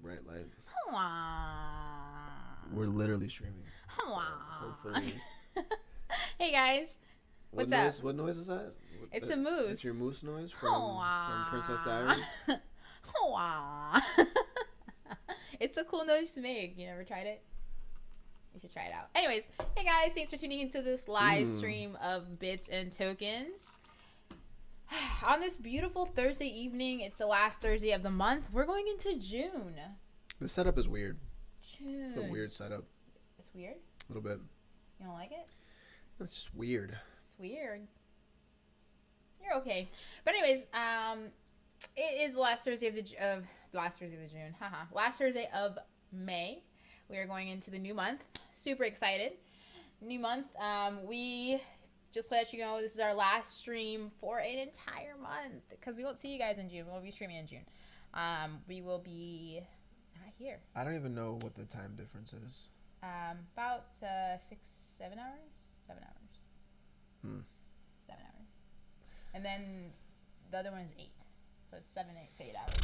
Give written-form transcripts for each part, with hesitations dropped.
right? Like, Hello. we're literally streaming. So hopefully. Hey guys, what's up? What noise is that? It's a moose. It's your moose noise from Princess Diaries. It's a cool noise to make. You never tried it? You should try it out. Anyways, hey guys, thanks for tuning into this live stream of Bits and Tokens. On this beautiful Thursday evening, it's the last Thursday of the month. We're going into June. The setup is weird. June. It's a weird setup. It's weird? A little bit. You don't like it? It's just weird. It's weird. You're okay. But anyways, it is the last Thursday of June. Last Thursday of May. We are going into the new month. Super excited. New month. We just let you know this is our last stream for an entire month because we won't see you guys in June. We'll be streaming in June. We will be not here. I don't even know what the time difference is. About 7 hours. 7 hours. 7 hours. And then the other one is 8. So it's 8 hours.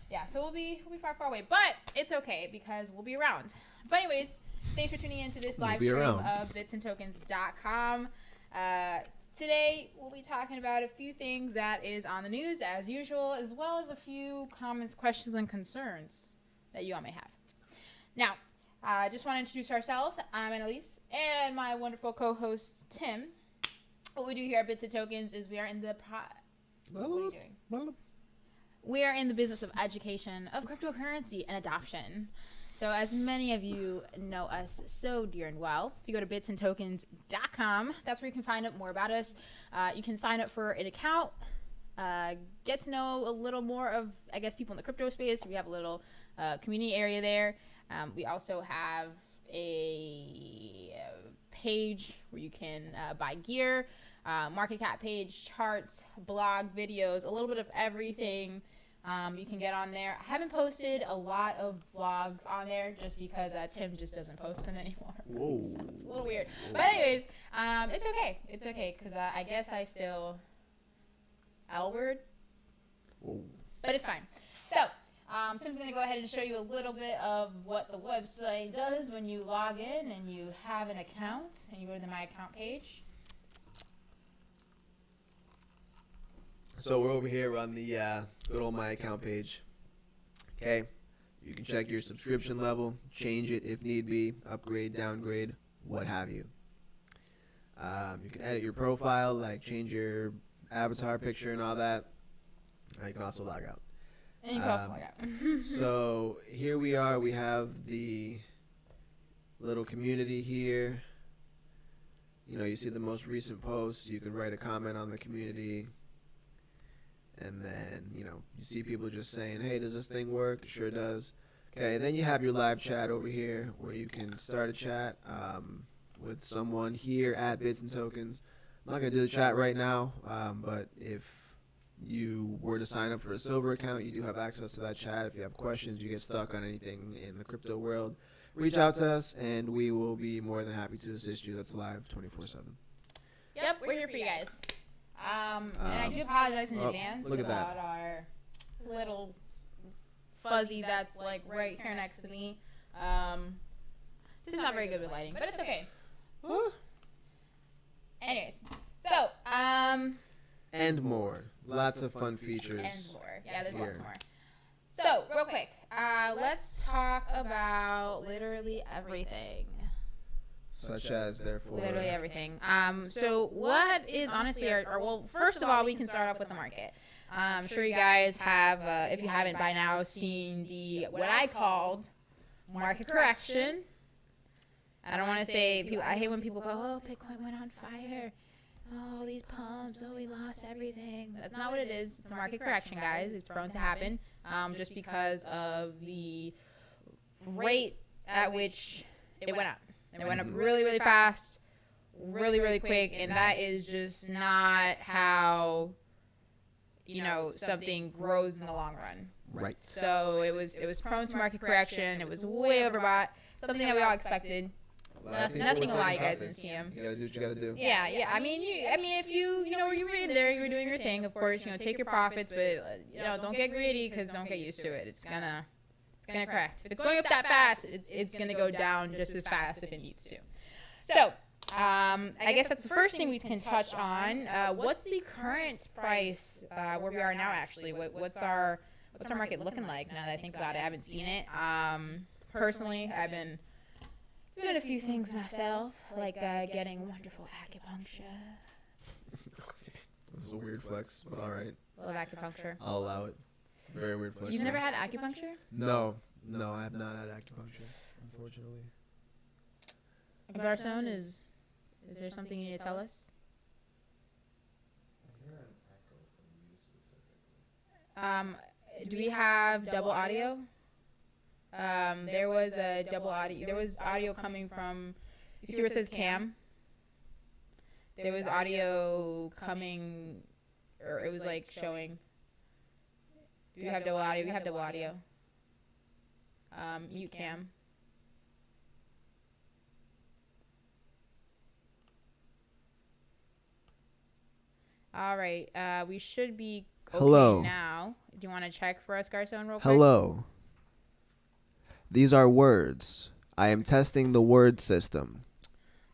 Yeah, so we'll be far away, but it's okay because we'll be around. But anyways, thanks for tuning in to this live stream of bitsandtokens.com. Today we'll be talking about a few things that is on the news as usual, as well as a few comments, questions, and concerns that you all may have. Now, I just want to introduce ourselves. I'm Annalise, and my wonderful co-host Tim. What we do here at Bits and Tokens is we are in the what are you doing? We are in the business of education of cryptocurrency and adoption. So as many of you know us so dear and well, if you go to bitsandtokens.com, that's where you can find out more about us. You can sign up for an account, get to know a little more of, I guess, people in the crypto space. We have a little community area there. We also have a page where you can buy gear, market cap page, charts, blog, videos, a little bit of everything. You can get on there. I haven't posted a lot of vlogs on there just because Tim just doesn't post them anymore. Whoa. So it's a little weird. But anyways, it's okay. It's okay because I guess I still L-word. But it's fine. So Tim's going to go ahead and show you a little bit of what the website does when you log in and you have an account and you go to the My Account page. So we're over here on the good old My Account page. Okay, you can check your subscription level, change it if need be, upgrade, downgrade, what have you. You can edit your profile, like change your avatar picture and all that. You can also log out. And you can also log out. So here we are. We have the little community here. You know, you see the most recent posts. You can write a comment on the community. And then, you know, you see people just saying, hey, does this thing work? It sure does. Okay, then you have your live chat over here where you can start a chat with someone here at Bits and Tokens. I'm not going to do the chat right now, but if you were to sign up for a silver account, you do have access to that chat. If you have questions, you get stuck on anything in the crypto world, reach out to us, and we will be more than happy to assist you. That's live 24/7. Yep, we're here for you guys. And I do apologize in advance about our little fuzzy that's like right here next to me. It's not very good with lighting, but it's okay. Anyways, so and more, lots of fun features. And more, yeah, there's lots more. So real quick, let's talk about literally everything. Such as, therefore, literally everything. So what is honestly well, first of all, we can start off with the market. I'm sure you guys have, if you haven't by now, seen the what I called market correction. I don't want to say, I hate when people go, oh, Bitcoin went on fire. Oh, these pumps, oh, we lost everything. That's not what it is. It's a market correction, guys. It's prone to happen just because of the rate at which it went up. It went up really, really fast, really, really quick, and that is just not how, you know, something grows in the long run. Right. So it was prone to market correction. It was way overbought. Something that we all expected. Nothing a lot, you guys didn't see him. You gotta do what you gotta do. Yeah. I mean, if you know, you were in there, you were doing your thing. Of course, you know, take your profits, but you know, don't get greedy because don't get used to it. It's It's going to correct. If it's going up that fast, it's going to go down just as fast if it needs to. So, I guess that's the first thing we can touch on. What's the current price where we are now, actually? What's our market looking like now that I think about it? I haven't seen it. Personally, I've been doing a few things myself, like getting wonderful acupuncture. This is a weird flex, but all right. Love acupuncture. I'll allow it. Very weird flex. You've never had acupuncture? No, I have not had acupuncture, unfortunately. Garcon, is there something you need to tell us? Do we have double audio? There was a double audio. There was audio coming from. You see where it says cam? There was audio coming, or it was like showing. Do we have double audio? We have double audio. Mute cam. All right. We should be okay Hello. Now. Do you want to check for us, Garcon, real quick? Hello. These are words. I am testing the word system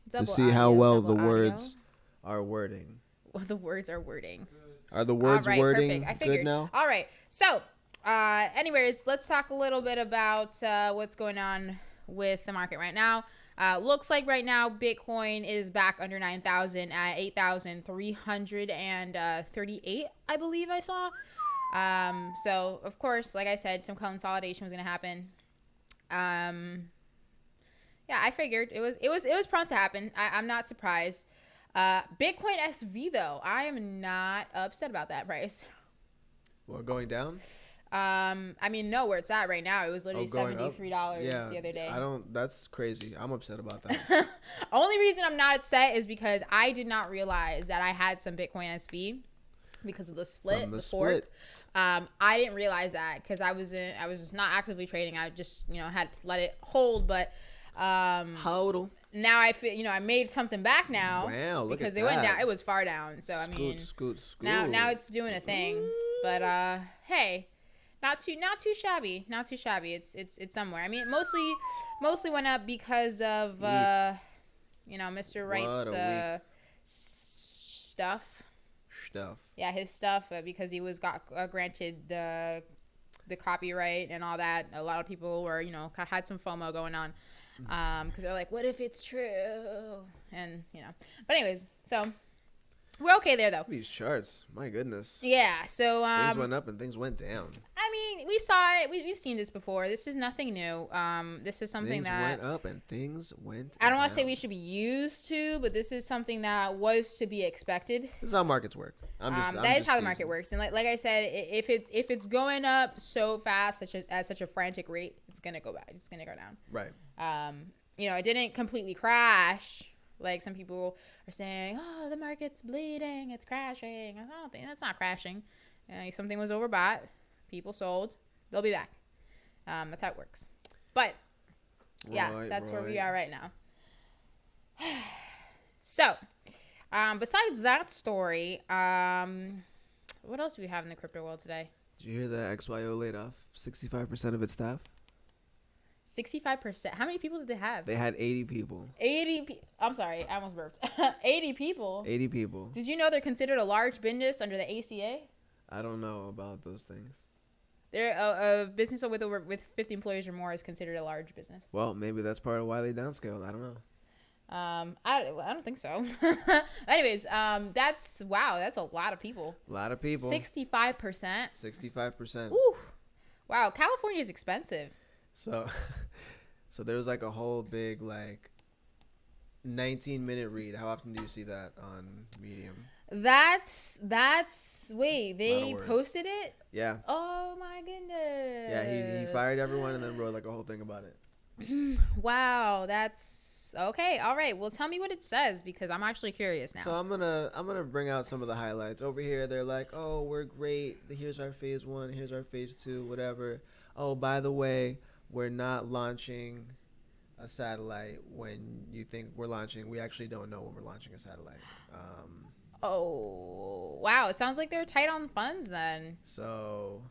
to see how well the words are wording. Well, the words are wording. Are the words wording perfect. I figured. Good now? All right. So, anyways, let's talk a little bit about what's going on with the market right now. Looks like right now Bitcoin is back under 9,000 at 8,338, I believe I saw. So, of course, like I said, some consolidation was going to happen. Yeah, I figured it was prone to happen. I'm not surprised. Bitcoin SV though, I am not upset about that price. Well, going down? I mean, no, where it's at right now, it was literally $73 the other day. That's crazy. I'm upset about that. Only reason I'm not upset is because I did not realize that I had some Bitcoin SV because of the split, the fork. I didn't realize that because I was not actively trading. I just, had let it hold, but Hodl. Now I feel, I made something back now. Wow, look because at it went down. It was far down. So scoot. Now it's doing a thing. But hey, not too shabby. Not too shabby. It's somewhere. I mean, mostly went up because of Mr. Wright's stuff. Yeah, his stuff because he was granted the copyright and all that. A lot of people were, had some FOMO going on. Because they're like, what if it's true? And, But anyways, so we're okay there, though. These charts. My goodness. Yeah, so... things went up and things went down. I mean, we saw it. We've seen this before. This is nothing new. This is something things went up and things went I don't want to say we should be used to, but this is something that was to be expected. This is how markets work. That is how the market works. And like I said, if it's going up so fast, at such a frantic rate, it's going to go back. It's going to go down. Right. It didn't completely crash. Like some people are saying, oh, the market's bleeding, it's crashing. I don't think that's not crashing. Something was overbought. People sold. They'll be back. That's how it works. But yeah, that's where we are right now. So, besides that story, what else do we have in the crypto world today? Did you hear that XYO laid off 65% of its staff? 65%. How many people did they have? They had 80 people. I'm sorry, I almost burped. 80 people. 80 people. Did you know they're considered a large business under the ACA? I don't know about those things. They're a business with 50 employees or more is considered a large business. Well, maybe that's part of why they downscaled. I don't know. I don't think so. Anyways, that's a lot of people. A lot of people. 65%. 65%. Ooh. Wow, California is expensive. So there was like a whole big 19-minute read. How often do you see that on Medium? That's wait, they posted it? Yeah. Oh my goodness. Yeah, he fired everyone and then wrote a whole thing about it. Wow, that's okay. All right. Well, tell me what it says because I'm actually curious now. So I'm gonna bring out some of the highlights. Over here they're like, "Oh, we're great. Here's our phase 1, here's our phase 2, whatever. Oh, by the way, we're not launching a satellite when you think we're launching. We actually don't know when we're launching a satellite." Oh, wow. It sounds like they're tight on funds then. So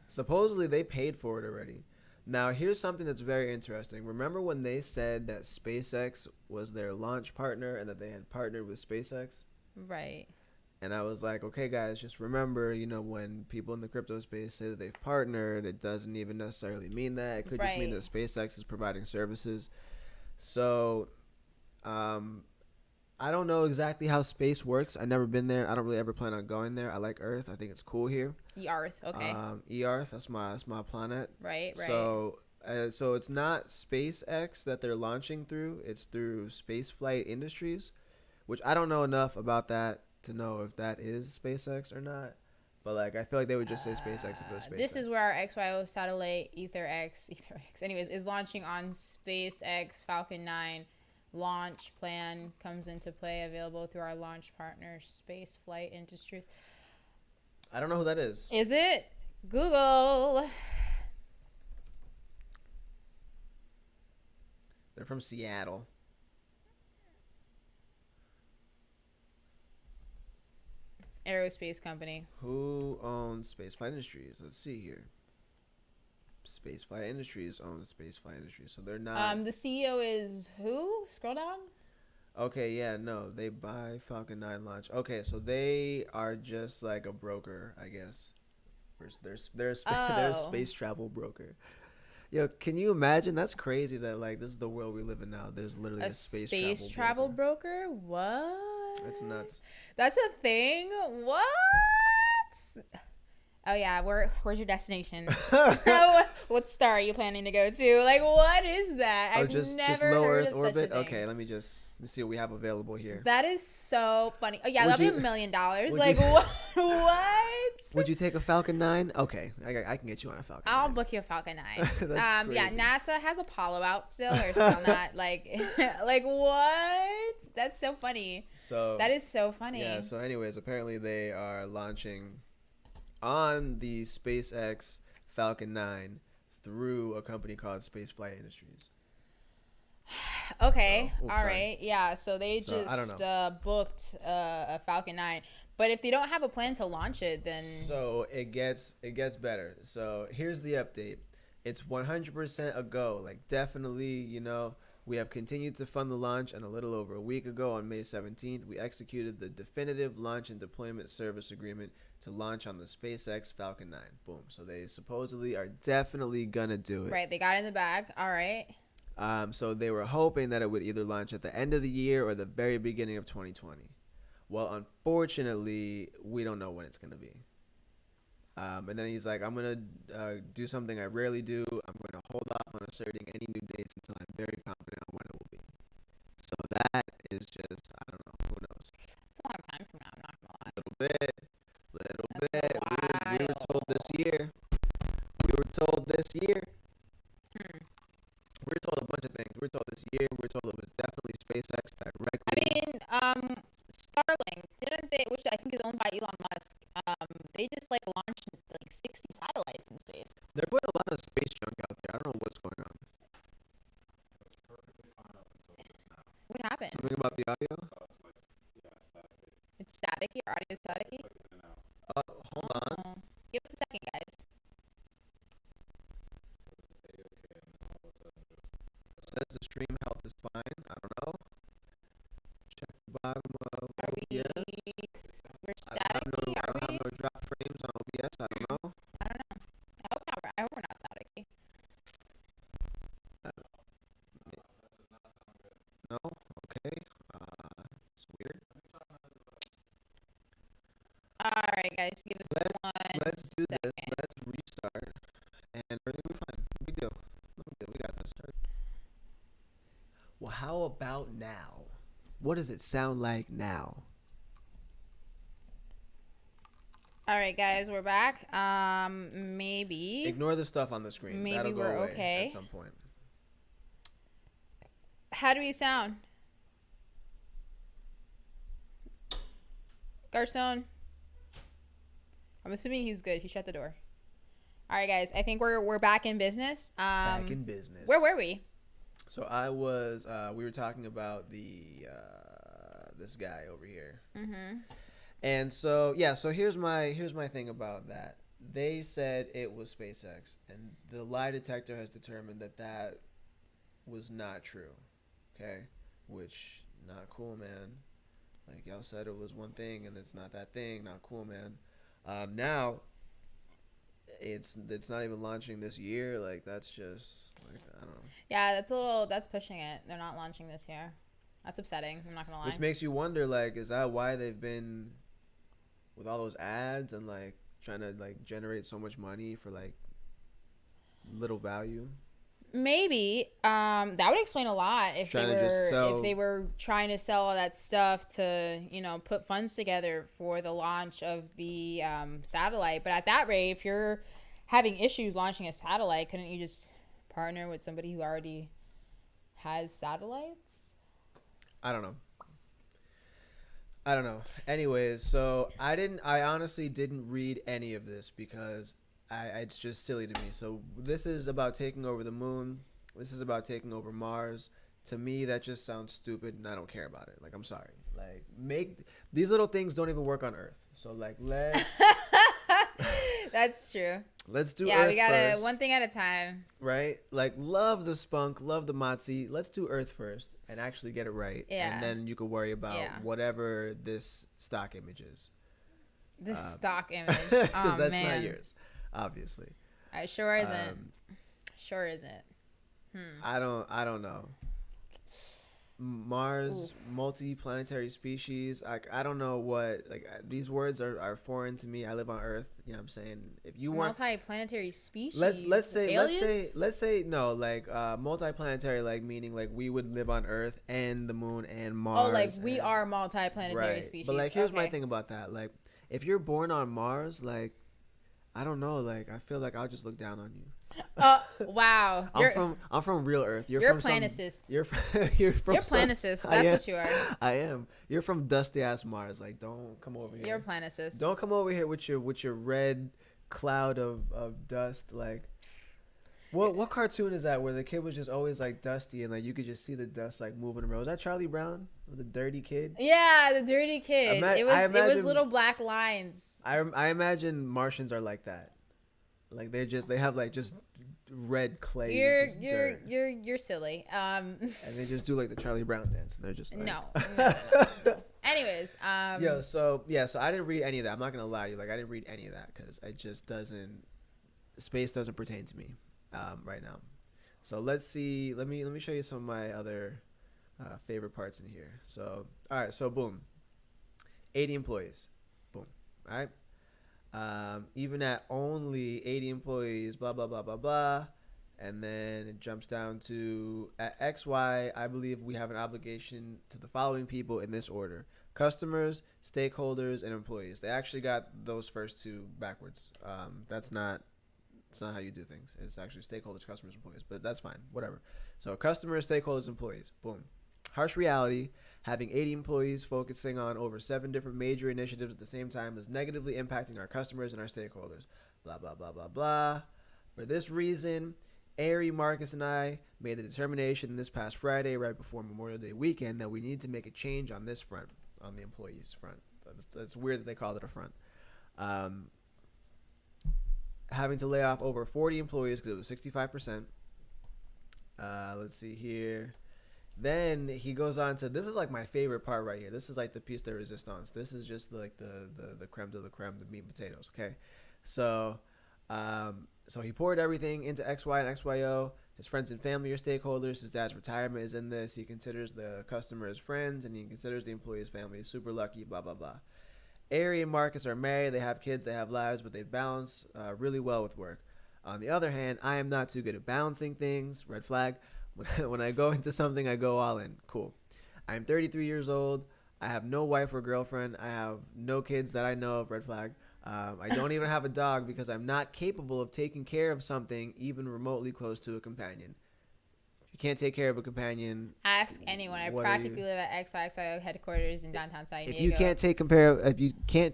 supposedly they paid for it already. Now, here's something that's very interesting. Remember when they said that SpaceX was their launch partner and that they had partnered with SpaceX? Right. And I was like, okay, guys, just remember, when people in the crypto space say that they've partnered, it doesn't even necessarily mean that. It could just mean that SpaceX is providing services. So, I don't know exactly how space works. I've never been there. I don't really ever plan on going there. I like Earth. I think it's cool here. E-Earth, okay. E-Earth, that's my planet. Right. So it's not SpaceX that they're launching through. It's through Spaceflight Industries, which I don't know enough about that to know if that is SpaceX or not. But I feel like they would just say SpaceX if it was SpaceX. This is where our XYO satellite EtherX, anyways, is launching on SpaceX Falcon 9. Launch plan comes into play, available through our launch partner, Spaceflight Industries. I don't know who that is. Is it? Google. They're from Seattle. Aerospace company. Who owns Spaceflight Industries? Let's see here. Spaceflight Industries owns Spaceflight Industries, so they're not. The CEO is who? Scroll down. Okay, yeah, no, they buy Falcon 9 launch. Okay, so they are just like a broker, I guess. They're a space travel broker. Yo, can you imagine? That's crazy that this is the world we live in now. There's literally a space travel broker. What? That's nuts. That's a thing? What? Oh yeah, where's your destination? What star are you planning to go to? What is that? I've never low heard Earth of orbit. Such a thing. Okay, let me see what we have available here. That is so funny. Oh yeah, that'll be $1 million. What? Would you take a Falcon 9? Okay, I can get you on a Falcon. I'll book you a Falcon 9. That's crazy. Yeah, NASA has Apollo out still. They're still not what? That's so funny. That is so funny. Yeah. So, anyways, apparently they are launching on the SpaceX Falcon 9 through a company called Spaceflight Industries. Okay. All right. Yeah. So they just booked a Falcon 9. But if they don't have a plan to launch it, then... So it gets better. So here's the update. It's 100% a go. Definitely, we have continued to fund the launch, and a little over a week ago on May 17th, we executed the definitive launch and deployment service agreement to launch on the SpaceX Falcon 9. Boom. So they supposedly are definitely going to do it. Right. They got it in the bag. All right. So they were hoping that it would either launch at the end of the year or the very beginning of 2020. Well, unfortunately, we don't know when it's going to be. And then he's like, I'm going to do something I rarely do. I'm going to hold off on asserting any new dates until I'm very confident on when it will be. So that is just, I don't know. Who knows? It's a long time from now. I'm not going to lie. A little bit. We were told this year. We were told a bunch of things. We were told this year. We were told it was definitely SpaceX directly. I mean, Starlink, didn't they, which I think is owned by Elon Musk, they just launched 60 satellites in space. They're putting a lot of space junk out there. I don't know what's going on. What happened? Something about the audio? It's staticky. Your audio is staticky? Hold on. Give us a second, guys. Says the stream health is fine. I don't know. Check the bottom of Are we? OBS. We're staticky. I don't have no drop frames on OBS. I don't know. I don't know. I hope we're not staticky. No. Okay. It's weird. All right, guys. Give us Let's do second. this. Let's restart, and everything will be fine. We do. We got this. Well, how about now? What does it sound like now? All right, guys, we're back. Maybe. Ignore the stuff on the screen. Maybe That'll go we're away okay at some point. How do we sound? Garcon. I'm assuming he's good. He shut the door. All right, guys. I think we're back in business. Back in business. Where were we? So I was. We were talking about this guy over here. Mm-hmm. And so yeah. So here's my thing about that. they said it was SpaceX, and the lie detector has determined that that was not true. Okay, which not cool, man. Like y'all said, it was one thing, and it's not that thing. Not cool, man. Now it's not even launching this year. Like that's just like I don't know. Yeah, that's pushing it. They're not launching this year. That's upsetting. I'm not gonna lie. Which makes you wonder, like, is that why they've been with all those ads and like trying to like generate so much money for like little value? Maybe that would explain a lot if they were trying to sell all that stuff to put funds together for the launch of the satellite. But at that rate, if you're having issues launching a satellite, couldn't you just partner with somebody who already has satellites? I don't know. Anyways, so I honestly didn't read any of this because it's just silly to me. So this is about taking over the moon. This is about taking over Mars. To me, that just sounds stupid, and I don't care about it. Like, I'm sorry. Like, these little things don't even work on Earth. So, like, let's... That's true. Let's do Earth Yeah, we gotta first, one thing at a time. right? Like, love the spunk, love the mozzie. Let's do Earth first and actually get it right. Yeah. And then you can worry about whatever this stock image is. This stock image. Because that's not yours. Obviously. It sure isn't. Sure isn't. I don't know. Mars, multi-planetary species. I don't know what, like, these words are foreign to me. I live on Earth. You know what I'm saying? If you want multi-planetary species, let's say no, like multi-planetary, like meaning like we would live on Earth and the moon and Mars. Oh, like we are multi-planetary species. But like, here's my thing about that. Like, if you're born on Mars, like, I don't know, like, I feel like I'll just look down on you. Wow. I'm from real Earth. You're a planicist. You're from planicist. That's what you are. I am. You're from dusty ass Mars. Like, don't come over here. You're a planicist. Don't come over here with your red cloud of dust. Like, what cartoon is that where the kid was just always like dusty and like you could just see the dust like moving around? Was that Charlie Brown, the dirty kid? Yeah, the dirty kid. It was little black lines. I imagine Martians are like that. Like they have like just red clay. You're silly. And they just do like the Charlie Brown dance. And they're just like... no. Anyways, so I didn't read any of that. I'm not gonna lie to you. Like, I didn't read any of that because it just doesn't. Space doesn't pertain to me right now. So let's see. Let me show you some of my other favorite parts in here. So all right. So boom, 80 employees. Boom. All right. Even at only 80 employees, blah, blah, blah, blah, blah. And then it jumps down to at XY, I believe we have an obligation to the following people in this order: customers, stakeholders, and employees. They actually got those first two backwards. That's not how you do things. It's actually stakeholders, customers, employees, but that's fine. Whatever. So customers, stakeholders, employees. Boom. Harsh reality: having 80 employees focusing on over 7 different major initiatives at the same time is negatively impacting our customers and our stakeholders. Blah, blah, blah, blah, blah. For this reason, Ari, Marcus, and I made the determination this past Friday, right before Memorial Day weekend, that we need to make a change on this front, on the employees front. That's weird that they called it a front. Having to lay off over 40 employees because it was 65%. Let's see here. Then he goes on to, this is like my favorite part right here. This is like the piece de resistance. This is just like the creme de la creme, the meat and potatoes. Okay, so he poured everything into XY and XYO. His friends and family are stakeholders. His dad's retirement is in this. He considers the customer as friends, and he considers the employees family. He's super lucky. Blah blah blah. Ari and Marcus are married. They have kids. They have lives, but they balance really well with work. On the other hand, I am not too good at balancing things. Red flag. When I go into something, I go all in. Cool. I am 33 years old. I have no wife or girlfriend. I have no kids that I know of. Red flag. I don't even have a dog because I'm not capable of taking care of something even remotely close to a companion. If you can't take care of a companion, ask anyone. I practically live at XYXIO headquarters in downtown San Diego. If you can't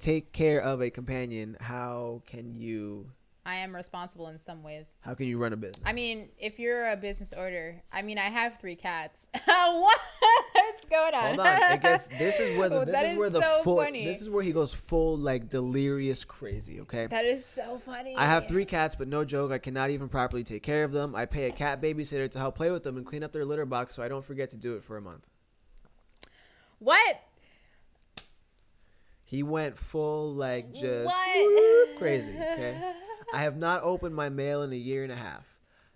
take care of a companion, how can you? I am responsible in some ways. How can you run a business? I mean, if you're a business owner, I mean, I have 3 cats. What? going on? Hold on. It gets. This is where the. That This is where is the so full. funny. This is where he goes full like delirious crazy. Okay. That is so funny. I have 3 cats, but no joke, I cannot even properly take care of them. I pay a cat babysitter to help play with them and clean up their litter box so I don't forget to do it for a month. What? He went full like just What? crazy. Okay. I have not opened my mail in a year and a half.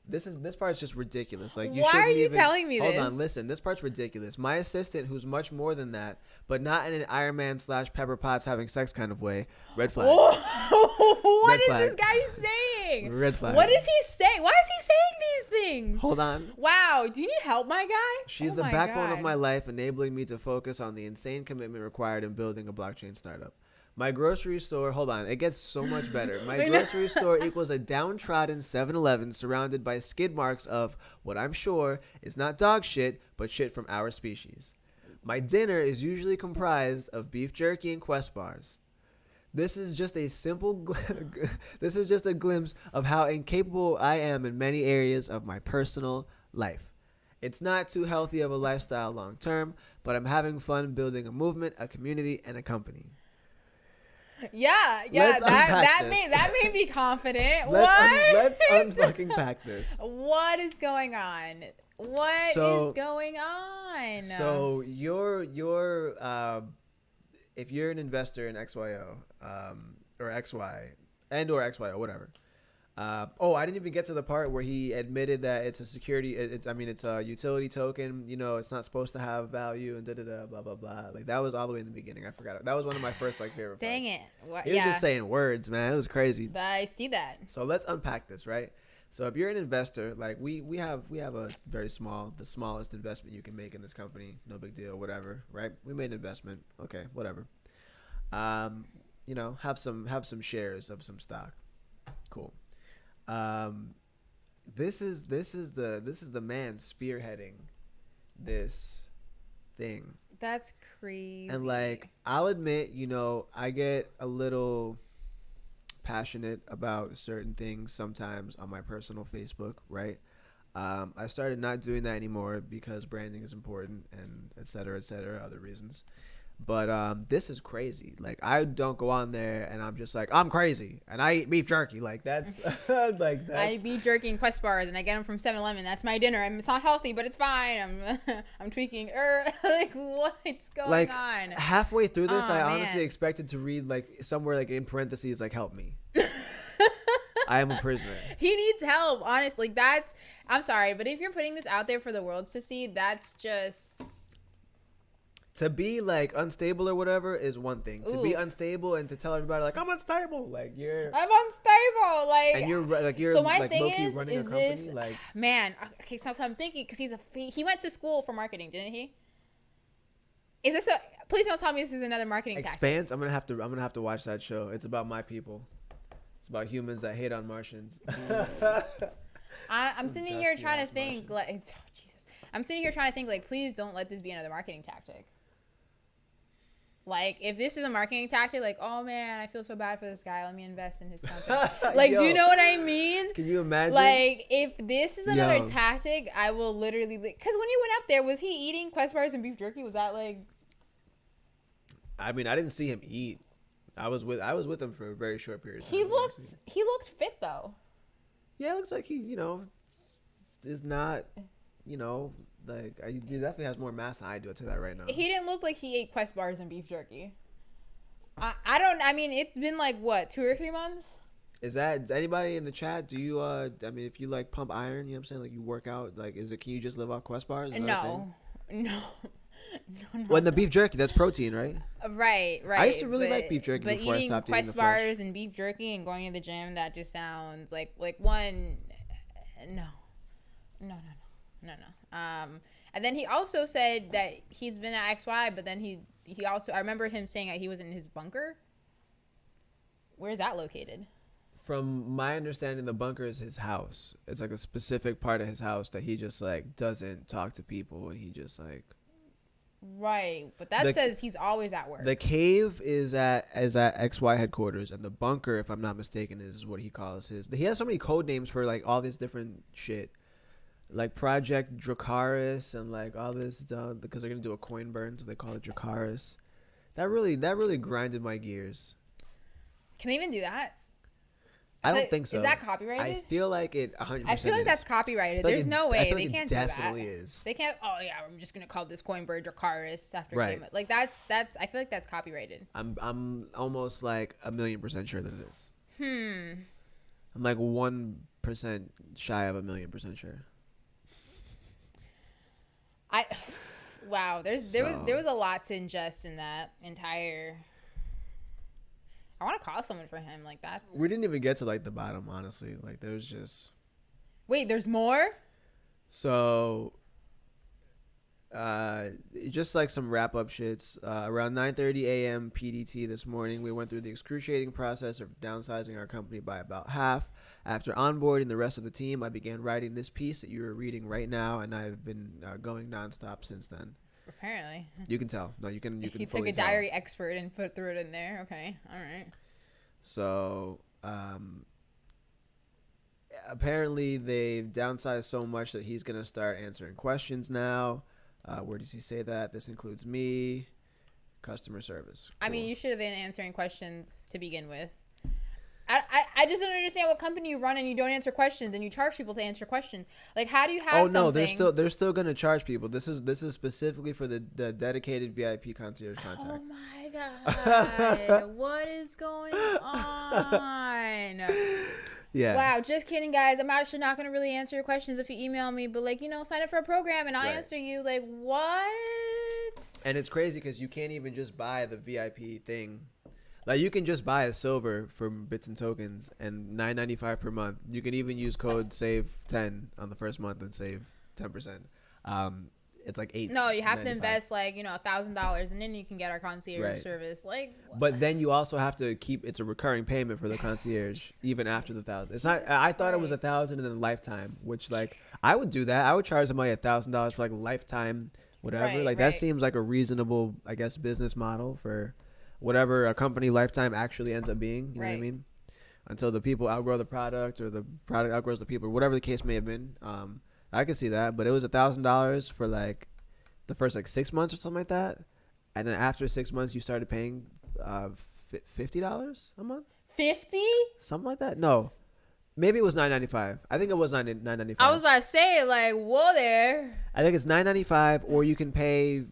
This part's just ridiculous. Like, Why are you telling me hold this? Hold on, listen. This part's ridiculous. My assistant, who's much more than that, but not in an Iron Man / Pepper Potts having sex kind of way. Red flag. What Red is flag. this guy saying? Red flag. What is he saying? Why is he saying these things? Hold on. Wow. Do you need help, my guy? She's the backbone of my life, enabling me to focus on the insane commitment required in building a blockchain startup. My grocery store, hold on, it gets so much better. My grocery store equals a downtrodden 7-Eleven surrounded by skid marks of what I'm sure is not dog shit, but shit from our species. My dinner is usually comprised of beef jerky and Quest bars. This is just a this is just a glimpse of how incapable I am in many areas of my personal life. It's not too healthy of a lifestyle long term, but I'm having fun building a movement, a community, and a company. Yeah, that made me confident. Let's unfucking pack this. What is going on? What is going on? So if you're an investor in XYO or XY or XYO, whatever. I didn't even get to the part where he admitted that it's a security. It's a utility token. You know, it's not supposed to have value and blah blah blah. Like, that was all the way in the beginning. I forgot it. That was one of my first favorite. Dang parts. it! He was just saying words, man. It was crazy. I see that. So let's unpack this, right? So if you're an investor, like we have a very the smallest investment you can make in this company. No big deal, whatever, right? We made an investment. Okay, whatever. Have some shares of some stock. Cool. This is the man spearheading this thing. That's crazy. And like, I'll admit, I get a little passionate about certain things sometimes on my personal Facebook, right? I started not doing that anymore because branding is important and et cetera, other reasons. But this is crazy. Like, I don't go on there and I'm just like, I'm crazy and I eat beef jerky. Like, that's I eat beef jerky and Quest bars and I get them from 7-Eleven. That's my dinner. It's not healthy, but it's fine. I'm tweaking. Like, what's going on? Halfway through this, I honestly expected to read like somewhere like in parentheses like, help me. I am a prisoner. He needs help, honestly. I'm sorry, but if you're putting this out there for the world to see, that's just... To be like unstable or whatever is one thing. To be unstable and to tell everybody like, I'm unstable, like I'm unstable, like, and you're so my like thing low-key running a company, this, like, man. Okay, so I'm thinking because he went to school for marketing, didn't he? Is this a? Please don't tell me this is another marketing tactic. Expanse. I'm gonna have to watch that show. It's about my people. It's about humans that hate on Martians. I'm sitting here trying to think like, Jesus. I'm sitting here trying to think like, please don't let this be another marketing tactic. Like, if this is a marketing tactic, like, oh man, I feel so bad for this guy. Let me invest in his company. Like, do you know what I mean? Can you imagine? Like, if this is another tactic, I will literally. Because when you went up there, was he eating Quest bars and beef jerky? Was that like? I mean, I didn't see him eat. I was with him for a very short period of time. He looked fit though. Yeah, it looks like he, is not, like, he definitely has more mass than I do. I'll tell you that right now. He didn't look like he ate Quest bars and beef jerky. It's been like, what, 2 or 3 months? Is anybody in the chat, do you, if you like pump iron, you know what I'm saying? Like, you work out, like, can you just live off Quest bars? No. When the beef jerky, that's protein, right? Right. I used to really like beef jerky before I stopped eating the Quest bars and beef jerky and going to the gym, that just sounds like one, no. And then he also said that he's been at XY, but then he also, I remember him saying that he was in his bunker. Where is that located? From my understanding, the bunker is his house. It's like a specific part of his house that he just like doesn't talk to people, and he just like. Right, but that says he's always at work. The cave is at XY headquarters, and the bunker, if I'm not mistaken, is what he calls his. He has so many code names for like all this different shit. like Project Dracaris and like all this done because they're gonna do a coin burn, so they call it Dracaris. That really grinded my gears. Can they even do that? I don't think so. Is that copyrighted? I feel like it 100%. I feel like that's copyrighted. Like There's no way they can't do that. Definitely is. They can't. Oh yeah, I'm just gonna call this coin bird Dracaris after right. Game. Like that's. I feel like that's copyrighted. I'm almost like 1,000,000% sure that it is. I'm like 1% shy of 1,000,000% sure. Wow. There was a lot to ingest in that entire. I want to call someone for him. Like that. We didn't even get to like the bottom, honestly. Like there's just. Wait, there's more. So. Just like some wrap up shits. Around 9:30 a.m. PDT this morning, we went through the excruciating process of downsizing our company by about half. After onboarding the rest of the team, I began writing this piece that you are reading right now, and I've been going nonstop since then. Apparently, you can tell. No, you can. He took a diary expert and threw it in there. Okay, all right. So, apparently they've downsized so much that he's gonna start answering questions now. Where does he say that? This includes me, customer service. Cool. I mean, you should have been answering questions to begin with. I just don't understand what company you run and you don't answer questions and you charge people to answer questions. Like, how do you have something? Oh no, they're still gonna charge people. This is specifically for the dedicated VIP concierge contact. Oh my god, what is going on? Yeah. Wow, just kidding, guys. I'm actually not gonna really answer your questions if you email me, but like, sign up for a program and I'll answer you. Like, what? And it's crazy because you can't even just buy the VIP thing. Like, you can just buy a silver from Bits and Tokens and $9.95 per month. You can even use code SAVE10 on the first month and save 10%. It's like $8. No, you have to invest like $1,000 and then you can get our concierge service. Like, what? But then you also have to keep. It's a recurring payment for the concierge even after the $1,000. It's not. I thought it was $1,000 and then lifetime, which like I would do that. I would charge somebody $1,000 for like lifetime, whatever. That seems like a reasonable, I guess, business model for whatever a company lifetime actually ends up being. You know what I mean? Until the people outgrow the product or the product outgrows the people, or whatever the case may have been. I could see that, but it was $1,000 for like the first like 6 months or something like that, and then after 6 months you started paying $50 a month. 50? Something like that. No, maybe it was $9.95. I think it was $9.95. I was about to say like, whoa there. I think it's $9.95, or you can pay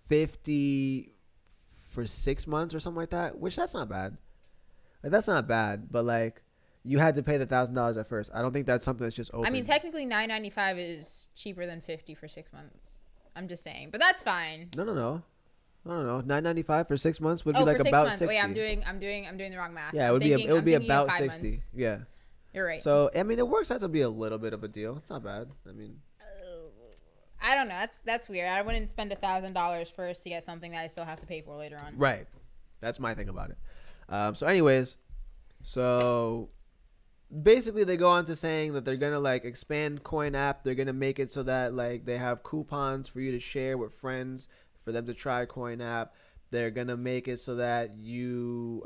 $50 for 6 months or something like that. Which that's not bad. Like, that's not bad, but like. You had to pay the $1,000 at first. I don't think that's something that's just open. I mean, technically, $9.95 is cheaper than $50 for 6 months. I'm just saying, but that's fine. No. $9.95 for 6 months would be like about $60. Wait, I'm doing the wrong math. Yeah, it would be about $60. Months. Yeah, you're right. So I mean, it works out to be a little bit of a deal. It's not bad. I mean, I don't know. That's weird. I wouldn't spend $1,000 first to get something that I still have to pay for later on. Right. That's my thing about it. So, anyways, basically they go on to saying that they're gonna like expand Coin App. They're gonna make it so that like they have coupons for you to share with friends for them to try Coin App. They're gonna make it so that you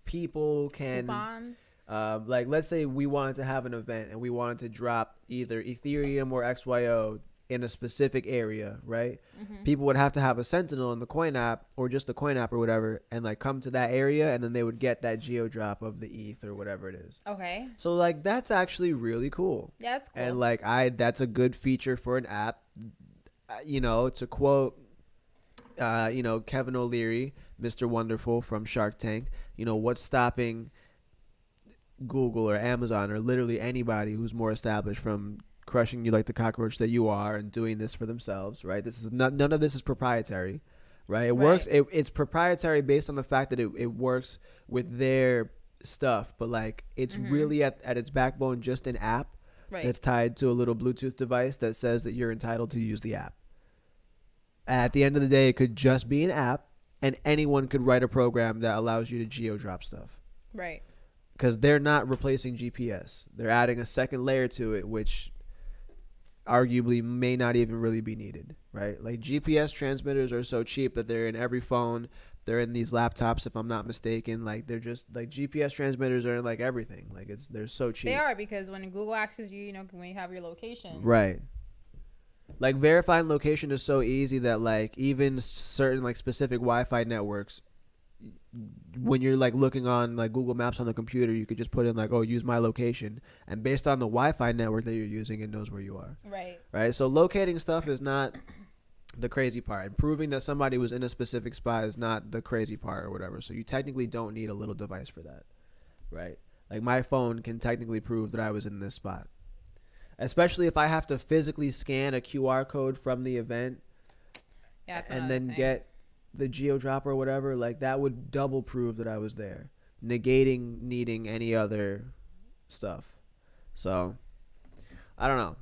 people can coupons. Like, let's say we wanted to have an event and we wanted to drop either Ethereum or XYO in a specific area, right? Mm-hmm. People would have to have a Sentinel in the Coin App or just the Coin App or whatever, and like come to that area, and then they would get that geo drop of the ETH or whatever it is. Okay. So like that's actually really cool. Yeah, that's cool. And like that's a good feature for an app. To quote, Kevin O'Leary, Mr. Wonderful from Shark Tank. What's stopping Google or Amazon or literally anybody who's more established from crushing you like the cockroach that you are and doing this for themselves, right? None of this is proprietary, right? It works. It's proprietary based on the fact that it works with their stuff, but like it's really at its backbone just an app that's tied to a little Bluetooth device that says that you're entitled to use the app. At the end of the day, it could just be an app, and anyone could write a program that allows you to geo drop stuff. Right. Because they're not replacing GPS. They're adding a second layer to it, which arguably may not even really be needed, right? Like GPS transmitters are so cheap that they're in every phone. They're in these laptops, if I'm not mistaken. Like they're just like GPS transmitters are in like everything. Like they're so cheap. They are, because when Google access you, when you have your location. Right. Like verifying location is so easy that like even certain like specific Wi-Fi networks, when you're like looking on like Google Maps on the computer, you could just put in like, oh, use my location, and based on the Wi-Fi network that you're using, it knows where you are. Right. Right. So locating stuff is not the crazy part, and proving that somebody was in a specific spot is not the crazy part or whatever. So you technically don't need a little device for that. Right. Like my phone can technically prove that I was in this spot. Especially if I have to physically scan a QR code from the event, and then get the geodrop or whatever, like that would double prove that I was there, negating needing any other stuff. So I don't know.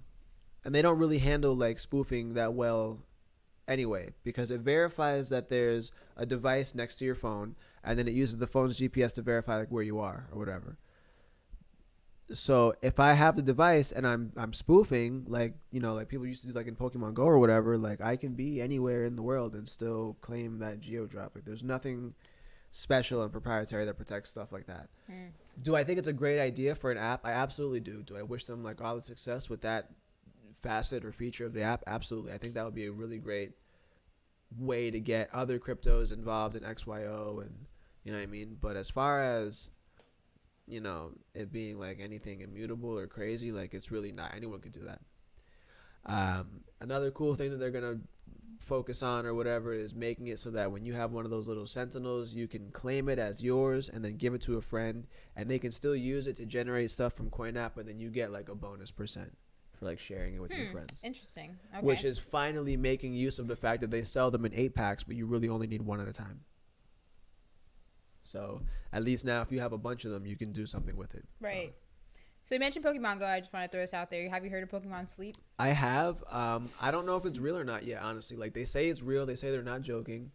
And they don't really handle like spoofing that well anyway, because it verifies that there's a device next to your phone, and then it uses the phone's GPS to verify like where you are or whatever. So if I have the device and I'm spoofing, like, like people used to do like in Pokemon Go or whatever, like I can be anywhere in the world and still claim that geodrop. Like there's nothing special and proprietary that protects stuff like that. Do I think it's a great idea for an app? I absolutely do. Do I wish them like all the success with that facet or feature of the app? Absolutely. I think that would be a really great way to get other cryptos involved in XYO, and you know what I mean? But as far as it being like anything immutable or crazy, like it's really not. Anyone could do that. Another cool thing that they're going to focus on or whatever is making it so that when you have one of those little sentinels, you can claim it as yours and then give it to a friend, and they can still use it to generate stuff from CoinApp, but then you get like a bonus percent for like sharing it with your friends. Interesting. Okay. Which is finally making use of the fact that they sell them in 8-packs, but you really only need one at a time. So at least now, if you have a bunch of them, you can do something with it. Right. So you mentioned Pokemon Go. I just want to throw this out there. Have you heard of Pokemon Sleep? I have. I don't know if it's real or not yet, honestly. Like they say it's real. They say they're not joking,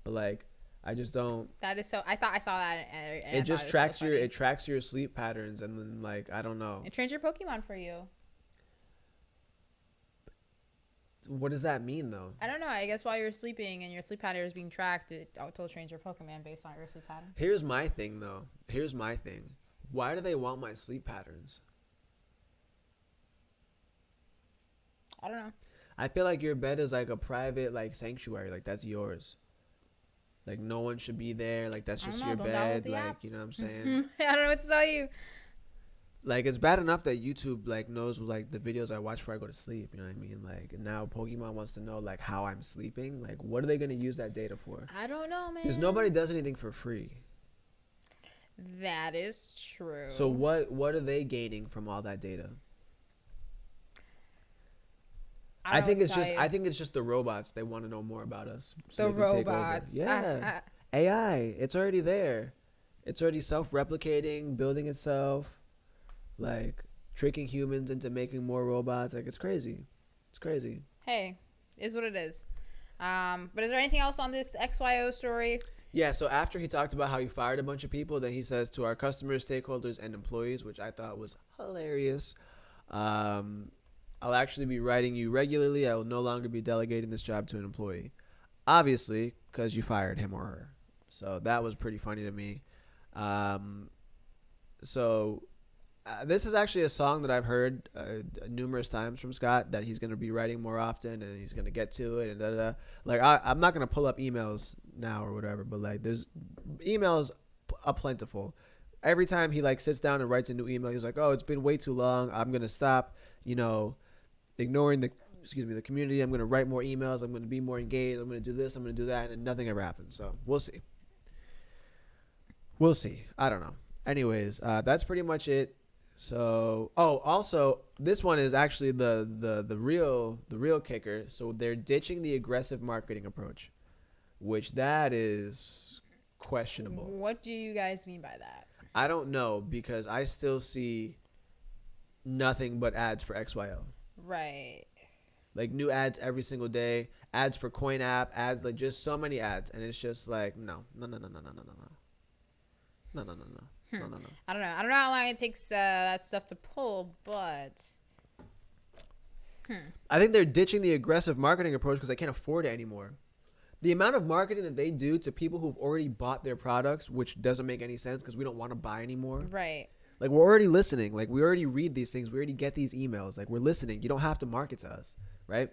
but like I just don't. That is so. I thought I saw that. And it just tracks it tracks your sleep patterns, and then like I don't know. It trains your Pokemon for you. What does that mean, though? I don't know. I guess while you're sleeping and your sleep pattern is being tracked, it auto trains your Pokemon based on your sleep pattern. Here's my thing, though. Why do they want my sleep patterns? I don't know. I feel like your bed is like a private like sanctuary. Like that's yours. Like no one should be there. Like that's just your bed. Like app. You know what I'm saying? I don't know what to tell you. Like it's bad enough that YouTube like knows like the videos I watch before I go to sleep. You know what I mean? Like now Pokemon wants to know like how I'm sleeping. Like what are they gonna use that data for? I don't know, man. Because nobody does anything for free. That is true. So what are they gaining from all that data? I think it's just the robots. They want to know more about us. So the robots. Yeah. AI. It's already there. It's already self-replicating, building itself. Like tricking humans into making more robots. Like it's crazy. Hey, is what it is. But is there anything else on this XYO story? Yeah, so after he talked about how he fired a bunch of people, then he says to our customers, stakeholders, and employees, which I thought was hilarious. I'll actually be writing you regularly. I will no longer be delegating this job to an employee. Obviously, because you fired him or her. So that was pretty funny to me. This is actually a song that I've heard numerous times from Scott that he's going to be writing more often, and he's going to get to it and da-da-da. Like I'm not going to pull up emails now or whatever, but like there's emails plentiful. Every time he like sits down and writes a new email, he's like, "Oh, it's been way too long. I'm going to stop, ignoring the community. I'm going to write more emails. I'm going to be more engaged. I'm going to do this. I'm going to do that," and then nothing ever happens. So we'll see. I don't know. Anyways, that's pretty much it. So, also, this one is actually the real kicker. So they're ditching the aggressive marketing approach, which that is questionable. What do you guys mean by that? I don't know, because I still see nothing but ads for XYO. Right. Like new ads every single day, ads for Coin App, ads, like just so many ads, and it's just like no. No. I don't know how long it takes that stuff to pull, but I think they're ditching the aggressive marketing approach because they can't afford it anymore. The amount of marketing that they do to people who've already bought their products, which doesn't make any sense because we don't want to buy anymore. Right. Like, we're already listening. Like, we already read these things. We already get these emails. Like, we're listening. You don't have to market to us, right?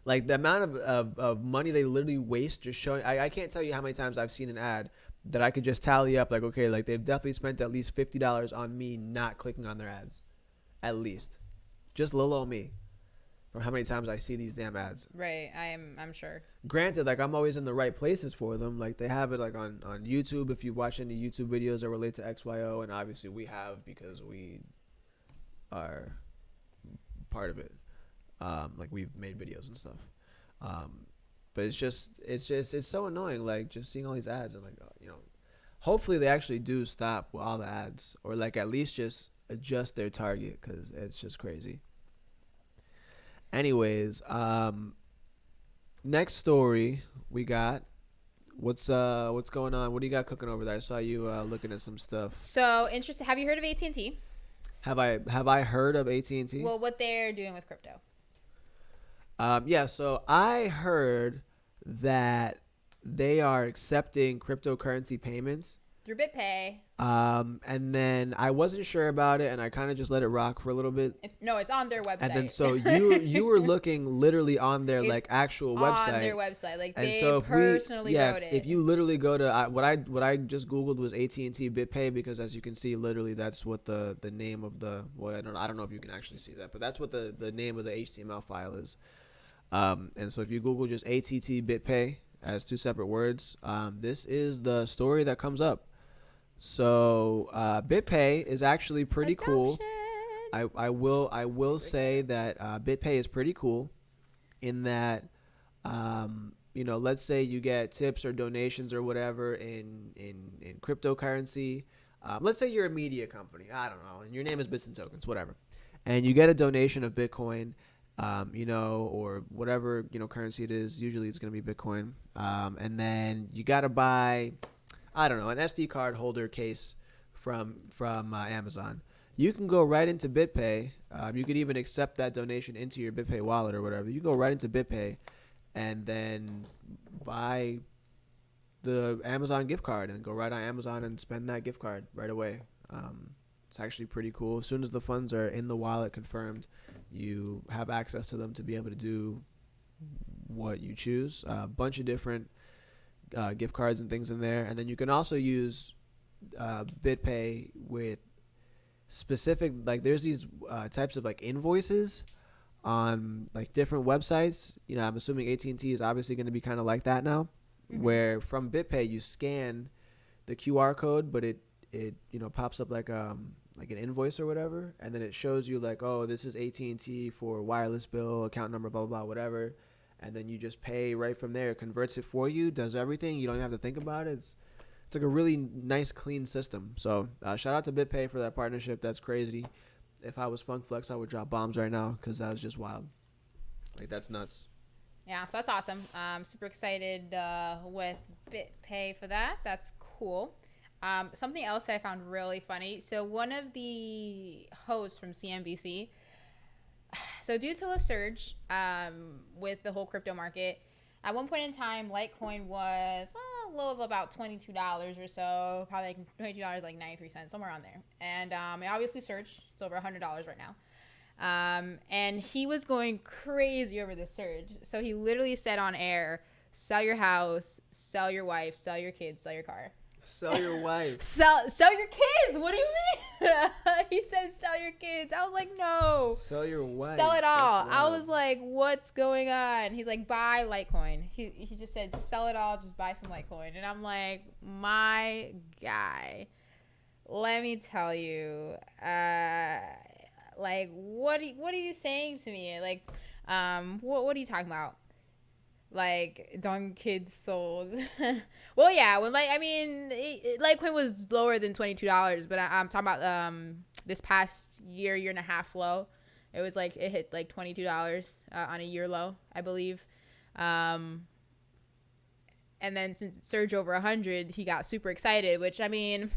Like, the amount of money they literally waste just showing. I can't tell you how many times I've seen an ad that I could just tally up. Like, okay, like, they've definitely spent at least $50 on me not clicking on their ads. At least. Just little old me. From how many times I see these damn ads. Right. I'm sure. Granted, like, I'm always in the right places for them. Like, they have it like on YouTube if you watch any YouTube videos that relate to XYO, and obviously we have because we are part of it. Like, we've made videos and stuff. But it's so annoying, like, just seeing all these ads and, like, hopefully they actually do stop with all the ads, or like at least just adjust their target, because it's just crazy. Anyways, next story we got. What's going on? What do you got cooking over there? I saw you looking at some stuff. So interesting. Have you heard of AT&T? Have I heard of AT&T? Well, what they're doing with crypto. Yeah. So I heard that they are accepting cryptocurrency payments Through BitPay. And then I wasn't sure about it, and I kind of just let it rock for a little bit. No, it's on their website. And then so you were looking literally on their like actual website. On their website, like and they so personally wrote it. If you literally go to what I just googled was AT&T BitPay, because as you can see, literally that's what the name of the I don't know if you can actually see that, but that's what the name of the HTML file is. And so if you Google just AT&T BitPay as two separate words, this is the story that comes up. So BitPay is actually pretty cool. I will say that BitPay is pretty cool in that let's say you get tips or donations or whatever in cryptocurrency. Let's say you're a media company, I don't know, and your name is Bits and Tokens, whatever, and you get a donation of Bitcoin, or whatever currency it is. Usually it's going to be Bitcoin, and then you got to buy, I don't know, an SD card holder case from Amazon. You can go right into BitPay. You could even accept that donation into your BitPay wallet or whatever. You go right into BitPay and then buy the Amazon gift card and go right on Amazon and spend that gift card right away. It's actually pretty cool. As soon as the funds are in the wallet confirmed, you have access to them to be able to do what you choose. A bunch of different gift cards and things in there, and then you can also use BitPay with specific, like, there's these types of like invoices on like different websites. I'm assuming AT&T is obviously going to be kind of like that now, where from BitPay you scan the QR code, but it pops up like an invoice or whatever, and then it shows you like, oh, this is AT&T for wireless bill, account number, blah blah blah, whatever. And then you just pay right from there. It converts it for you, does everything. You don't even have to think about it. It's like a really nice, clean system. So shout out to BitPay for that partnership. That's crazy. If I was Funk Flex, I would drop bombs right now because that was just wild. Like, that's nuts. Yeah, so that's awesome. I'm super excited with BitPay for that. That's cool. Something else that I found really funny. So one of the hosts from CNBC, so due to the surge with the whole crypto market, at one point in time, Litecoin was a low of about $22 or so, probably like $22, like 93 cents, somewhere around there. And it obviously surged. It's over $100 right now. And he was going crazy over the surge. So he literally said on air, sell your house, sell your wife, sell your kids, sell your car. Sell your wife. Sell your kids. What do you mean? He said sell your kids. I was like, no. Sell your wife. Sell it all. I was like, what's going on? He's like, buy Litecoin. He just said sell it all, just buy some Litecoin. And I'm like, my guy, let me tell you, like, what are you saying to me? Like, what are you talking about? Like, dong kids sold. Well, yeah, when Litecoin was lower than $22, but I'm talking about this past year and a half low. It was like, it hit like $22 on a year low, I believe. And then since it surged over 100, he got super excited, which, I mean,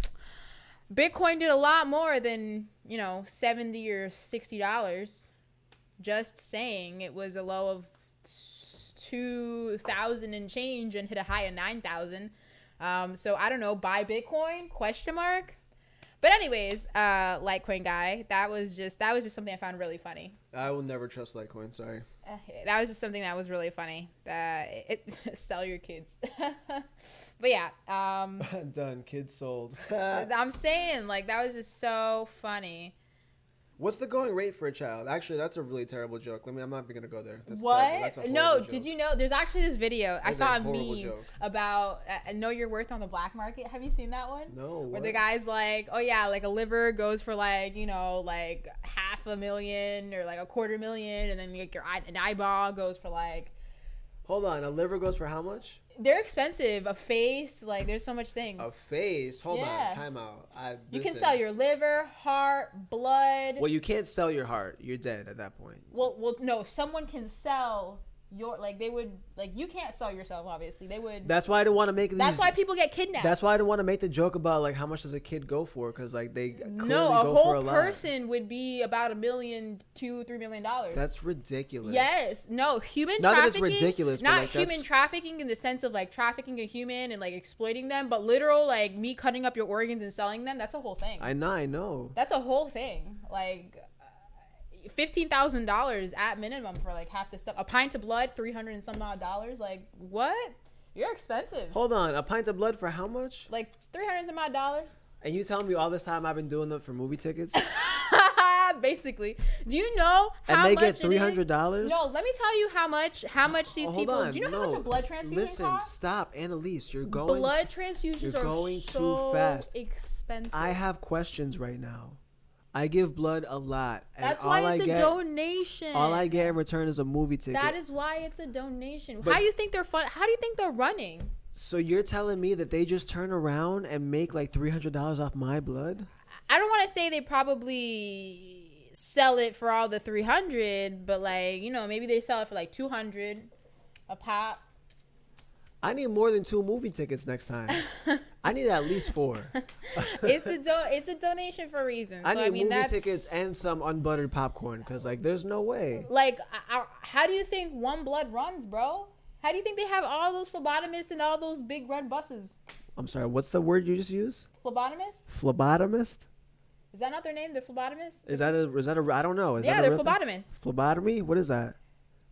Bitcoin did a lot more than, $70 or $60. Just saying, it was a low of 2,000 and change and hit a high of 9,000. So I don't know, buy Bitcoin? Question mark. But anyways, Litecoin guy, that was just something I found really funny. I will never trust Litecoin. Sorry. That was just something that was really funny. Sell your kids. But yeah, done. Kids sold. I'm saying, like, that was just so funny. What's the going rate for a child? Actually, that's a really terrible joke. I'm not even gonna go there. That's what? terrible. That's a horrible joke. Did you know? There's actually this video. I saw a meme joke. about know your worth on the black market. Have you seen that one? No. Where the guy's like, oh yeah, like a liver goes for like, you know, like $500,000 or like $250,000, and then like an eyeball goes for like. Hold on, a liver goes for how much? They're expensive. A face, like, there's so much things. A face? Hold on, time out. You can sell your liver, heart, blood. Well, you can't sell your heart. You're dead at that point. Well, no. Someone can sell your, like, they would, like, you can't sell yourself, obviously. They would. That's why I didn't want to make these. That's why people get kidnapped. That's why I didn't want to make the joke about, like, how much does a kid go for? Because, like, they clearly no, a go whole for a lot. person would be about $1 million, $2-3 million. That's ridiculous. Yes. No, human not trafficking. That it's ridiculous, not but, like, human trafficking in the sense of, like, trafficking a human and, like, exploiting them, but literal, like, me cutting up your organs and selling them. That's a whole thing. I know. That's a whole thing. Like, $15,000 at minimum for like half the stuff. A pint of blood, $300 and some odd dollars. Like, what? You're expensive. Hold on, a pint of blood for how much? Like $300 and some odd dollars. And you telling me all this time I've been doing them for movie tickets? Basically. Do you know how much? And they much get $300? No, let me tell you how much these people. On, do you know how much a blood transfusion costs? costs? Listen, stop, Annalise. You're going. Blood transfusions are going so too fast. Expensive. I have questions right now. I give blood a lot. And that's why it's a donation. All I get in return is a movie ticket. That is why it's a donation. How do you think they're fun? How do you think they're running? So you're telling me that they just turn around and make like $300 off my blood? I don't want to say they probably sell it for all the 300, but like, you know, maybe they sell it for like 200 a pop. I need more than 2 movie tickets next time. I need at least 4. It's a donation for reasons. I need movie tickets and some unbuttered popcorn because, like, there's no way. Like, how do you think One Blood runs, bro? How do you think they have all those phlebotomists and all those big red buses? I'm sorry, what's the word you just used? Phlebotomist? Phlebotomist? Is that not their name? They're phlebotomists? Is that a I don't know. Yeah, they're phlebotomists. Phlebotomy? What is that?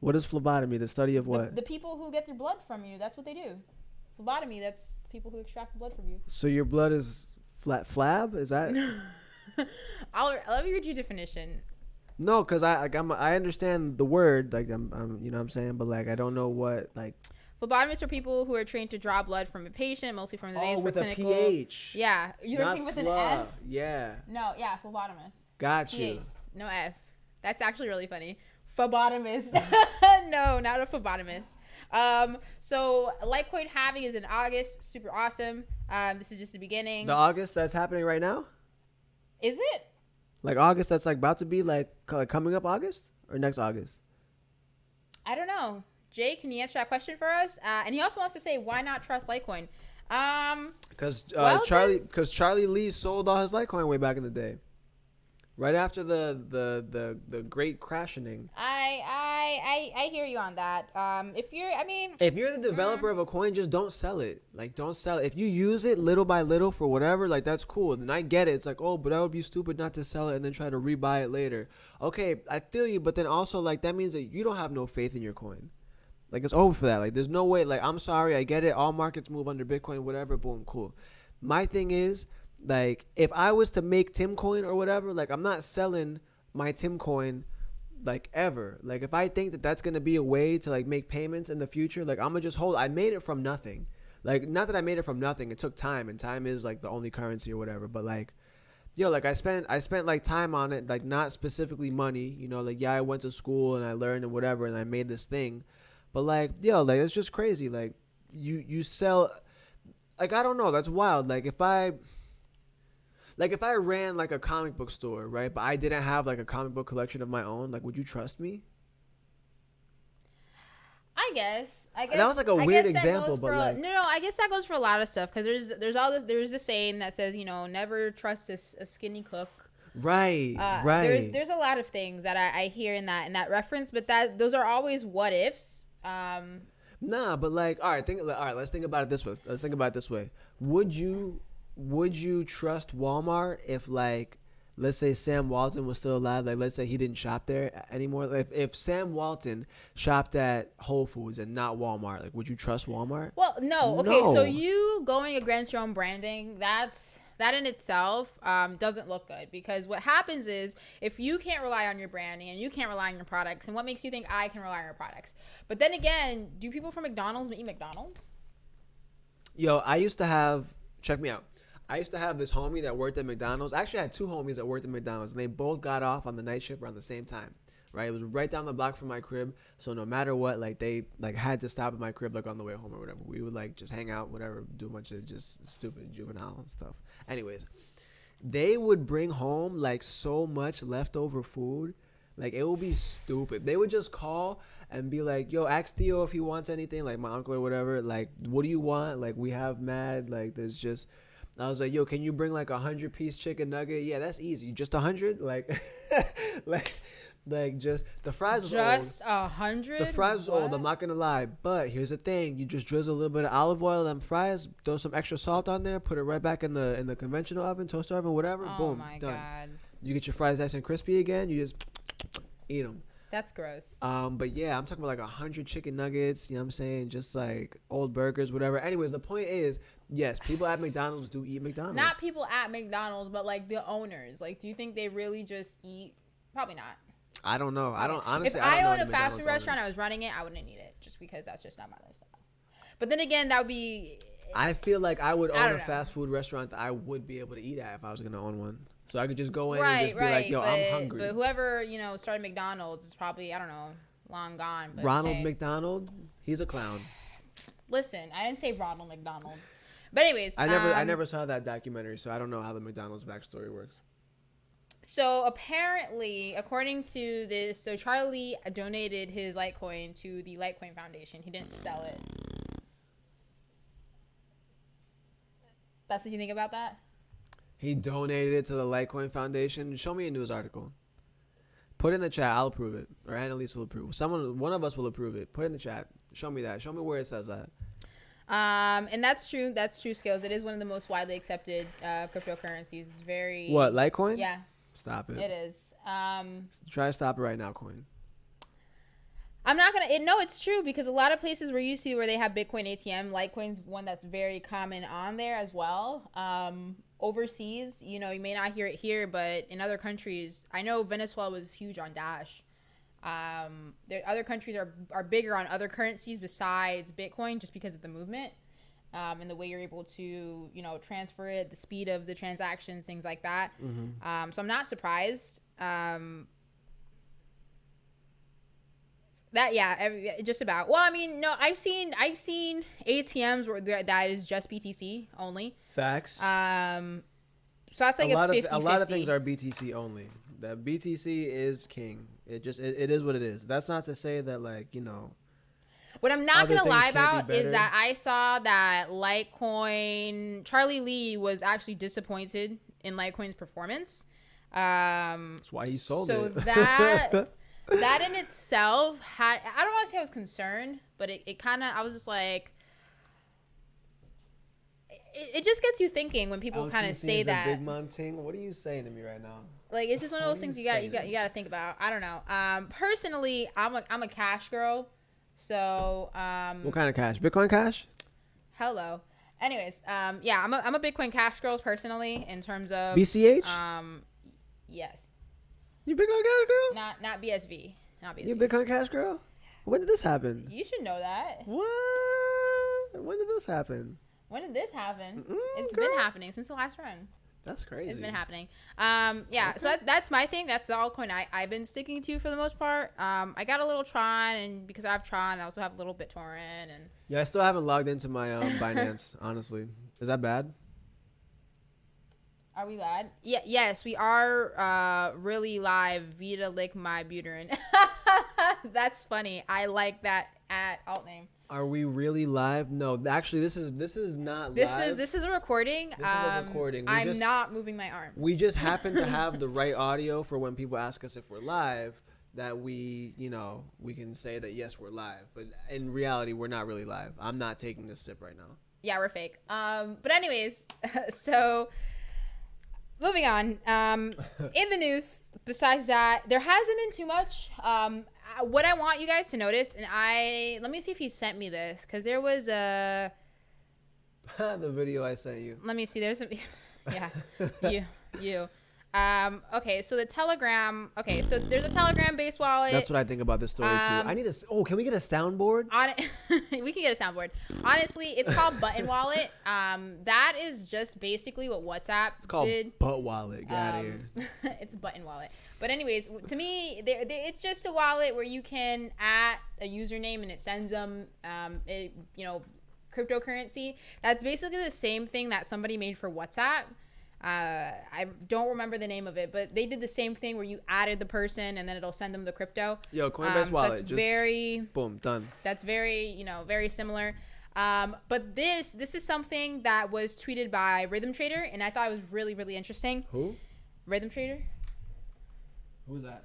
What is phlebotomy? The study of what? The people who get their blood from you. That's what they do. Phlebotomy, that's people who extract the blood from you. So your blood is flab? Is that? Let me read your definition. No, because I understand the word, like I'm you know what I'm saying, but like I don't know what like. Phlebotomists are people who are trained to draw blood from a patient, mostly from the veins for clinical. With a PH. Yeah, you're saying with an F. Yeah. No, yeah, phlebotomist. Got PH, you. no F. That's actually really funny. Phlebotomist. No, not a phlebotomist. So Litecoin halving is in August. Super awesome. This is just the beginning. The August that's happening right now? Is it? Like August that's like about to be like coming up August or next August? I don't know. Jay, can you answer that question for us? And he also wants to say, why not trust Litecoin? Because Charlie Lee sold all his Litecoin way back in the day. Right after the great crashing. I hear you on that. If you're the developer of a coin, just don't sell it. Like, don't sell it. If you use it little by little for whatever, like, that's cool. And I get it. It's like, oh, but that would be stupid not to sell it and then try to rebuy it later. Okay, I feel you, but then also, like, that means that you don't have no faith in your coin. Like, it's over for that. Like, there's no way. Like, I'm sorry, I get it. All markets move under Bitcoin, whatever. Boom, cool. My thing is, like, if I was to make Tim coin or whatever, like, I'm not selling my Tim coin, like, ever. Like, if I think that that's going to be a way to, like, make payments in the future, like, I'm going to just hold. I made it from nothing. Like, not that I made it from nothing. It took time, and time is, like, the only currency or whatever. But, like, yo, like, I spent like, time on it, like, not specifically money. You know, like, yeah, I went to school, and I learned and whatever, and I made this thing. But, like, yo, like, it's just crazy. Like, you sell, like, I don't know. That's wild. Like, if I ran, like, a comic book store, right, but I didn't have, like, a comic book collection of my own, like, would you trust me? I guess that was, like, a weird example, but, like... No, I guess that goes for a lot of stuff, because there's this saying that says, you know, never trust a skinny cook. Right. There's a lot of things that I hear in that reference, but those are always what ifs. Nah, but like, all right, let's think about it this way. Would you trust Walmart if, like, let's say Sam Walton was still alive? Like, let's say he didn't shop there anymore. Like, if Sam Walton shopped at Whole Foods and not Walmart, like, would you trust Walmart? Well, no. Okay, so you going against your own branding, that in itself doesn't look good, because what happens is, if you can't rely on your branding and you can't rely on your products, and what makes you think I can rely on your products? But then again, do people from McDonald's eat McDonald's? Yo, check me out. I used to have this homie that worked at McDonald's. I actually had two homies that worked at McDonald's, and they both got off on the night shift around the same time. Right, it was right down the block from my crib, so no matter what, like, they like had to stop at my crib, like, on the way home or whatever. We would like just hang out, whatever, do a bunch of just stupid juvenile stuff. Anyways, they would bring home like so much leftover food, like it would be stupid. They would just call and be like, "Yo, ask Theo if he wants anything," like my uncle or whatever. Like, what do you want? Like, we have mad. Like, there's just. I was like, "Yo, can you bring like 100-piece chicken nugget?" Yeah, that's easy. Just 100, like, like just the fries was just old. 100. The fries was old. I'm not gonna lie, but here's the thing: you just drizzle a little bit of olive oil on them fries, throw some extra salt on there, put it right back in the conventional oven, toaster oven, whatever. Oh boom, my done. God. You get your fries nice and crispy again. You just eat them. That's gross. But yeah, I'm talking about like 100 chicken nuggets. You know what I'm saying? Just like old burgers, whatever. Anyways, the point is, yes, people at McDonald's do eat McDonald's. Not people at McDonald's, but like the owners. Like, do you think they really just eat? Probably not. I don't know. I don't honestly. If I don't owned know a fast food restaurant, I was running it, I wouldn't eat it, just because that's just not my lifestyle. But then again, that would be. I feel like I would own a fast food restaurant that I would be able to eat at if I was gonna own one. So I could just go in and just be like, "Yo, I'm hungry." But whoever started McDonald's is probably, I don't know, long gone. But Ronald McDonald, he's a clown. Listen, I didn't say Ronald McDonald. But anyways, I never saw that documentary, so I don't know how the McDonald's backstory works. So apparently, according to this, so Charlie donated his Litecoin to the Litecoin Foundation. He didn't sell it. That's what you think about that? He donated it to the Litecoin Foundation. Show me a news article. Put it in the chat. I'll approve it, or Annalise will approve. One of us will approve it. Put it in the chat. Show me that. Show me where it says that. And that's true. That's true, Skills. It is one of the most widely accepted cryptocurrencies. It's very. What, Litecoin? Yeah. Stop it. It is. Try to stop it right now, Coin. I'm not gonna. No, it's true, because a lot of places where you see where they have Bitcoin ATM, Litecoin's one that's very common on there as well. Overseas, you may not hear it here, but in other countries, I know Venezuela was huge on Dash. Other countries are bigger on other currencies besides Bitcoin, just because of the movement, and the way you're able to transfer it, the speed of the transactions, things like that. Mm-hmm. So I'm not surprised. Just about. Well, I mean, no, I've seen ATMs where that is just BTC only. Facts. So that's like a 50-50. A lot of things are BTC only. That BTC is king. It is what it is. That's not to say that, like, what I'm not gonna lie about is that I saw that Litecoin, Charlie Lee was actually disappointed in Litecoin's performance. That's why he sold it. So that in itself I don't want to say I was concerned, but it kind of, I was just like, it just gets you thinking when people kind of say that. Big mom ting. What are you saying to me right now? Like, it's just one of those things you got to think about. I don't know. Personally, I'm a cash girl. So what kind of cash? Bitcoin Cash? Hello. Anyways, I'm a Bitcoin Cash girl personally, in terms of BCH. Yes. You Bitcoin Cash girl? Not BSV. Not BSV. You Bitcoin Cash girl? When did this happen? You should know that. What? When did this happen? When did this happen? It's been happening since the last run. That's crazy. It's been happening. Okay. So that's my thing. That's the altcoin I've been sticking to for the most part. I got a little Tron, and because I have Tron, I also have a little BitTorrent. And yeah, I still haven't logged into my Binance. Honestly, is that bad? Are we live? Yeah. Yes, we are. Really live. Vita lick my buterin. That's funny. I like that alt name. Are we really live? No, actually, this is not live. This is a recording. This is a recording. I'm not moving my arm. We just happen to have the right audio for when people ask us if we're live. that we, we can say that yes, we're live, but in reality, we're not really live. I'm not taking this sip right now. Yeah, we're fake. But anyways, so moving on. In the news, besides that, there hasn't been too much. What I want you guys to notice, and let me see if he sent me this, because there was a the video I sent you. Let me see. There's a yeah, you. Okay, so the Telegram. Okay, so there's a Telegram-based wallet. That's what I think about this story too. I need can we get a soundboard? We can get a soundboard. Honestly, it's called Button Wallet. That is just basically what WhatsApp It's called did. Butt Wallet. Get out of here. It's a Button Wallet. But anyways, to me, it's just a wallet where you can add a username and it sends them, cryptocurrency. That's basically the same thing that somebody made for WhatsApp. I don't remember the name of it, but they did the same thing where you added the person and then it'll send them the crypto. Yo, Coinbase wallet, so just boom, done. That's very, very similar. But this is something that was tweeted by Rhythm Trader, and I thought it was really, really interesting. Who? Rhythm Trader. Who's that?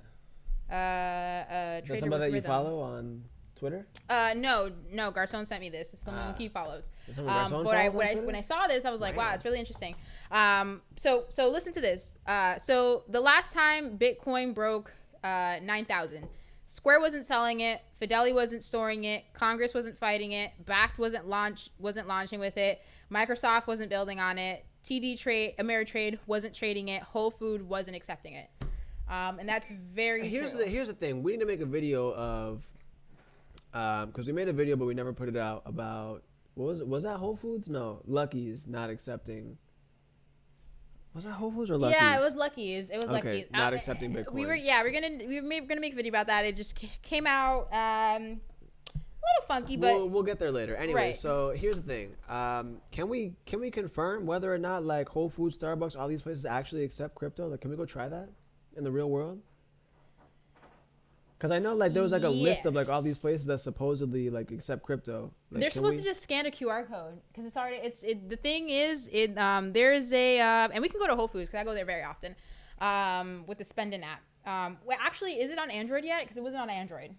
Trader Is somebody that you Rhythm. follow on Twitter? No. Garcon sent me this. It's someone he follows. When I saw this, I was like, wow, it's really interesting. So listen to this. So the last time Bitcoin broke 9,000, Square wasn't selling it, Fidelity wasn't storing it, Congress wasn't fighting it, Bakkt wasn't launching with it, Microsoft wasn't building on it, Ameritrade wasn't trading it, Whole Food wasn't accepting it. And that's very here's true. Here's the thing. We need to make a video of because we made a video but we never put it out about was that Whole Foods? No, Lucky's not accepting. Was that Whole Foods or Lucky's? Yeah, it was Lucky's. It was okay, Lucky's. Not accepting Bitcoin. We're gonna make a video about that. It just came out a little funky, but we'll get there later. Anyway, right. So here's the thing. Can we confirm whether or not like Whole Foods, Starbucks, all these places actually accept crypto? Like, can we go try that in the real world? Because I know like there was like a list of like all these places that supposedly like accept crypto. Like, they're supposed to just scan a QR code because it's already the thing is there's a and we can go to Whole Foods because I go there very often with the Spendin app. Well, actually, is it on Android yet? Because it wasn't on Android.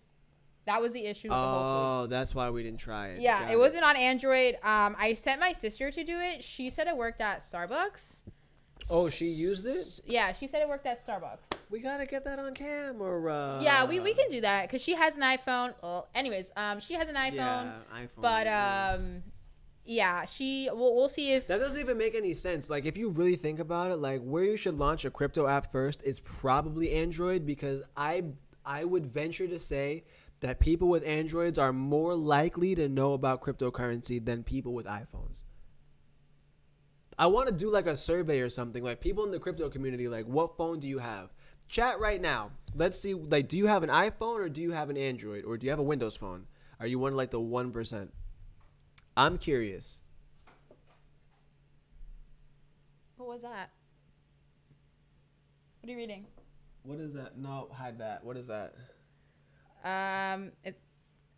That was the issue with the Whole Foods. That's why we didn't try it. Yeah, it wasn't on Android. I sent my sister to do it. She said it worked at Starbucks. Oh, she used it? Yeah, she said it worked at Starbucks. We gotta get that on cam, or yeah, we can do that because she has an iPhone. Well, anyways, she has an iPhone. Yeah, iPhone. But yeah, we'll see if that doesn't even make any sense. Like, if you really think about it, like where you should launch a crypto app first, it's probably Android, because I would venture to say that people with Androids are more likely to know about cryptocurrency than people with iPhones. I want to do like a survey or something, like people in the crypto community, like what phone do you have? Chat right now. Let's see, like, do you have an iPhone or do you have an Android or do you have a Windows phone? Are you one of like the 1%? I'm curious. What was that? What are you reading? What is that? No, hide that. What is that?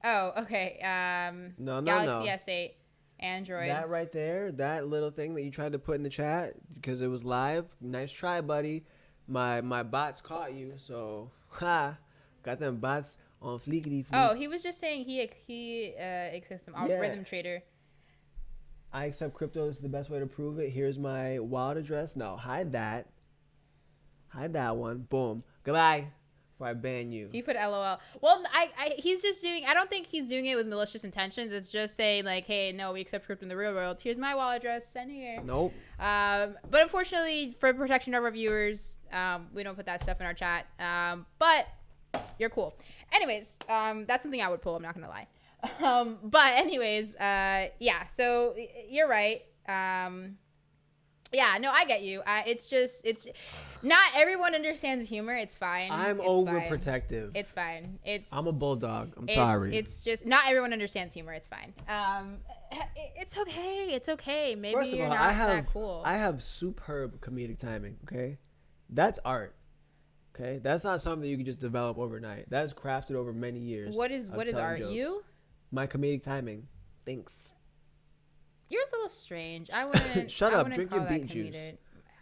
Okay. No. Galaxy S8. Android. That right there, that little thing that you tried to put in the chat because it was live. Nice try, buddy. My bots caught you, so got them bots on fleekity. Oh, he was just saying he accepts some Rhythm Trader. I accept crypto. This is the best way to prove it. Here's my wallet address. No, hide that. Hide that one. Boom. Goodbye. Before I ban you. He put LOL. Well, he's just doing. I don't think he's doing it with malicious intentions. It's just saying like, hey, no, we accept crypto in the real world. Here's my wallet address. Send here. Nope. But unfortunately, for protection of our viewers, we don't put that stuff in our chat. But you're cool. Anyways, that's something I would pull. I'm not gonna lie. But anyways, yeah. So you're right. Yeah, no, I get you. It's not everyone understands humor. It's fine. I'm overprotective. It's fine. I'm a bulldog. I'm sorry. It's just not everyone understands humor. It's fine. It's okay. It's okay. Maybe First of you're all, not that cool. I have superb comedic timing. Okay, that's art. Okay, that's not something you can just develop overnight. That's crafted over many years. What is art? Jokes. You? My comedic timing. Thanks. You're a little strange. I wouldn't. Shut I up. wouldn't Drink call your that beet juice.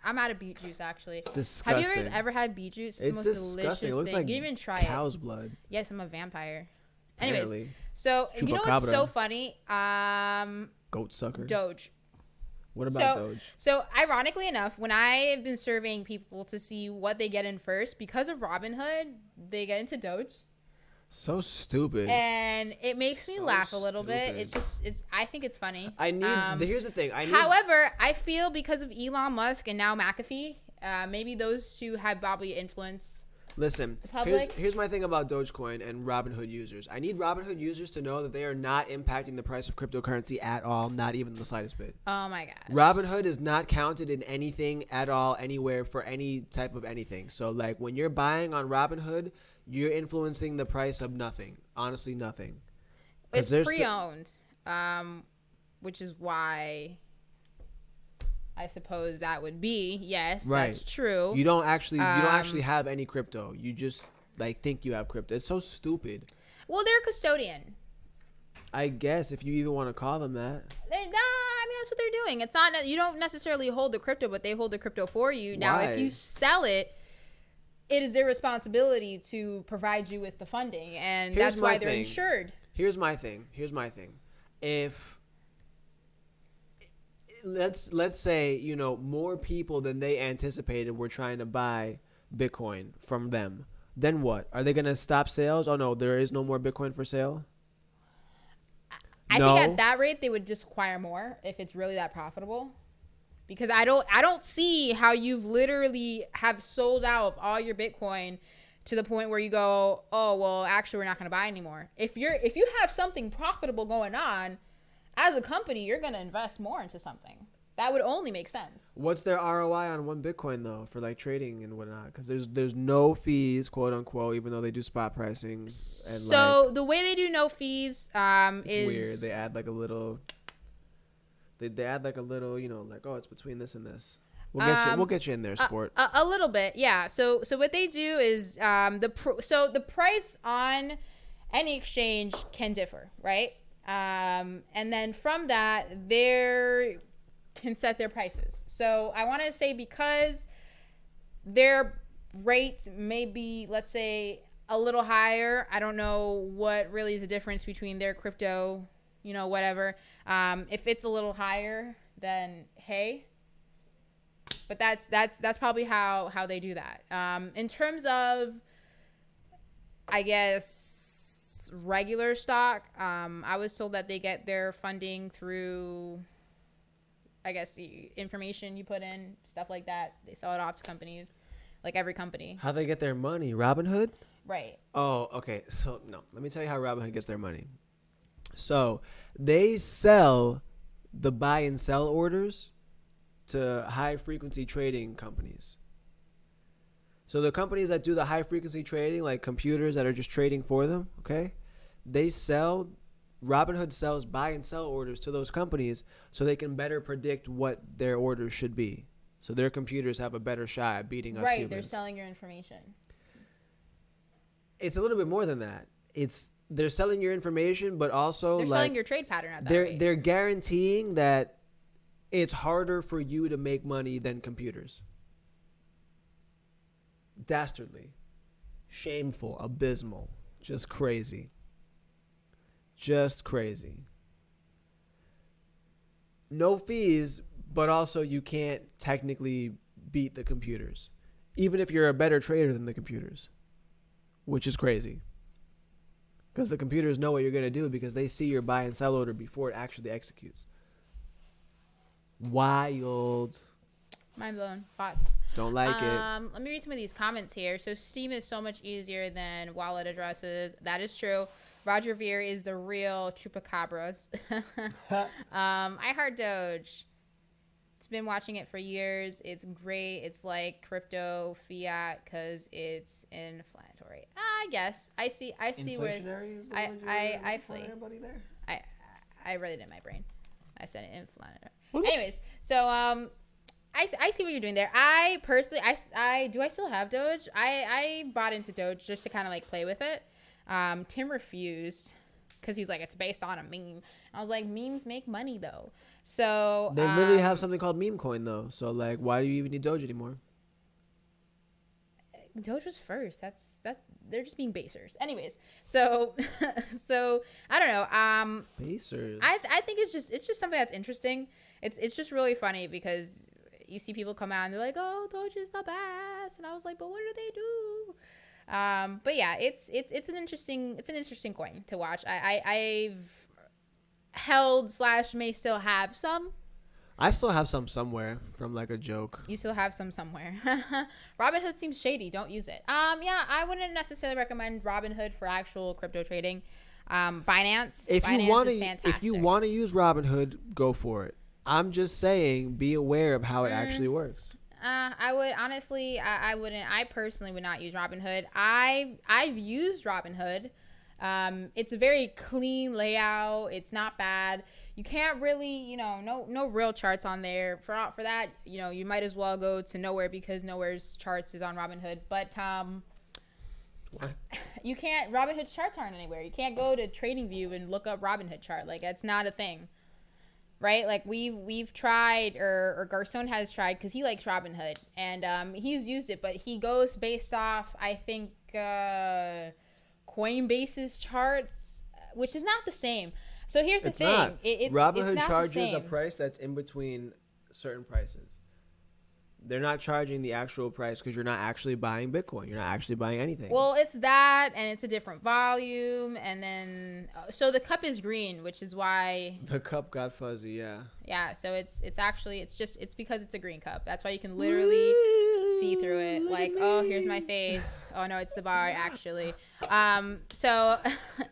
I'm out of beet juice actually. It's disgusting. Have you ever had beet juice? It's the most disgusting. delicious It looks thing. like You didn't even try cow's it. blood. Yes, I'm a vampire. Anyways, Apparently. so you know what's so funny? Goat sucker. Doge. What about Doge? So ironically enough, when I have been surveying people to see what they get in first, because of Robinhood, they get into Doge. So stupid. And it makes me laugh a little bit. I think it's funny. Here's the thing. However, I feel because of Elon Musk and now McAfee, maybe those two have probably influenced. Listen, here's my thing about Dogecoin and Robinhood users. I need Robinhood users to know that they are not impacting the price of cryptocurrency at all, not even the slightest bit. Oh my gosh. Robinhood is not counted in anything at all, anywhere, for any type of anything. So, like, when you're buying on Robinhood, you're influencing the price of nothing. Honestly, nothing. It's pre-owned, which is why I suppose that would be. Yes, right. That's true. You don't actually have any crypto. You just think you have crypto. It's so stupid. Well, they're a custodian. I guess, if you even want to call them that. I mean, that's what they're doing. It's not, you don't necessarily hold the crypto, but they hold the crypto for you. Now, if you sell it, it is their responsibility to provide you with the funding, and that's why they're insured. Here's my thing. If let's say, more people than they anticipated were trying to buy Bitcoin from them, then what? Are they going to stop sales? Oh no, there is no more Bitcoin for sale? I think at that rate they would just acquire more if it's really that profitable. Because I don't see how you've literally have sold out of all your Bitcoin to the point where you go, oh well, actually we're not going to buy anymore. If you have something profitable going on, as a company, you're going to invest more into something. That would only make sense. What's their ROI on one Bitcoin though for trading and whatnot? Because there's no fees, quote unquote, even though they do spot pricing. And so the way they do no fees is weird. They add a little. They add a little, oh, it's between this and this. We'll get you in there, sport. A little bit, yeah. So what they do is the price on any exchange can differ, right? And then from that, they can set their prices. So I want to say because their rates may be, let's say, a little higher. I don't know what really is the difference between their crypto, whatever. If it's a little higher, then hey. But that's probably how they do that. In terms of, I guess, regular stock, I was told that they get their funding through, I guess, the information you put in, stuff like that. They sell it off to companies, like every company. How they get their money? Robinhood? Right. Oh, okay. So, no. Let me tell you how Robinhood gets their money. So, they sell the buy and sell orders to high-frequency trading companies. So, the companies that do the high-frequency trading, like computers that are just trading for them, okay, Robinhood sells buy and sell orders to those companies so they can better predict what their orders should be. So their computers have a better shot at beating us humans. Right, they're selling your information. It's a little bit more than that. They're selling your information, but also they're selling your trade pattern at that rate. They're guaranteeing that it's harder for you to make money than computers. Dastardly, shameful, abysmal, just crazy. Just crazy. No fees, but also you can't technically beat the computers, even if you're a better trader than the computers, which is crazy. Because the computers know what you're going to do because they see your buy and sell order before it actually executes. Wild. Mind blown. Thoughts. Don't like it. Let me read some of these comments here. So Steam is so much easier than wallet addresses. That is true. Roger Ver is the real chupacabras. I heart Doge. It's been watching it for years. It's great. It's like crypto fiat because it's inflammatory. I guess I see where I flee. I read it in my brain. I said it inflammatory. Anyways, so I see what you're doing there. I personally, do I still have Doge? I bought into Doge just to kind of play with it. Tim refused. because he's like, it's based on a meme. And I was like, memes make money though. So they literally have something called meme coin though. So like, why do you even need Doge anymore? Doge was first. They're just being basers. Anyways, so so I don't know. Basers. I think it's just something that's interesting. It's just really funny because you see people come out and they're like, oh, Doge is the best, and I was like, but what do they do? But yeah, it's an interesting coin to watch. I've held / may still have some. I still have some somewhere from like a joke. You still have some somewhere. Robinhood seems shady. Don't use it. Yeah, I wouldn't necessarily recommend Robinhood for actual crypto trading. Binance. Binance is fantastic. If you want to use Robinhood, go for it. I'm just saying, be aware of how it actually works. I would honestly, I wouldn't. I personally would not use Robinhood. I've used Robinhood. It's a very clean layout. It's not bad. You can't really, no real charts on there. For that, you might as well go to Nowhere because Nowhere's charts is on Robinhood. But What? You can't. Robinhood's charts aren't anywhere. You can't go to TradingView and look up Robinhood chart. Like, that's not a thing, right? Like we've tried, or Garcon has tried because he likes Robinhood and he's used it, but he goes based off, I think, Coinbase's charts, which is not the same. So here's the thing. Robinhood it's charges a price that's in between certain prices. They're not charging the actual price because you're not actually buying Bitcoin. You're not actually buying anything. Well, it's that, and it's a different volume, and then so the cup is green, which is why the cup got fuzzy. Yeah. Yeah. So it's because it's a green cup. That's why you can literally see through it. Like, oh, here's my face. Oh no, it's the bar actually. So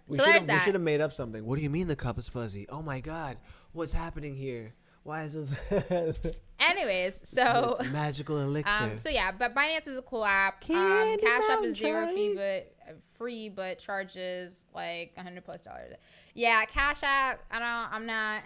there's that. We should have made up something. What do you mean the cup is fuzzy? Oh my God, what's happening here? Why is this? Anyways, so it's magical elixir. So yeah, but Binance is a cool app. Cash App is free, but charges like $100+. Yeah, Cash App. I'm not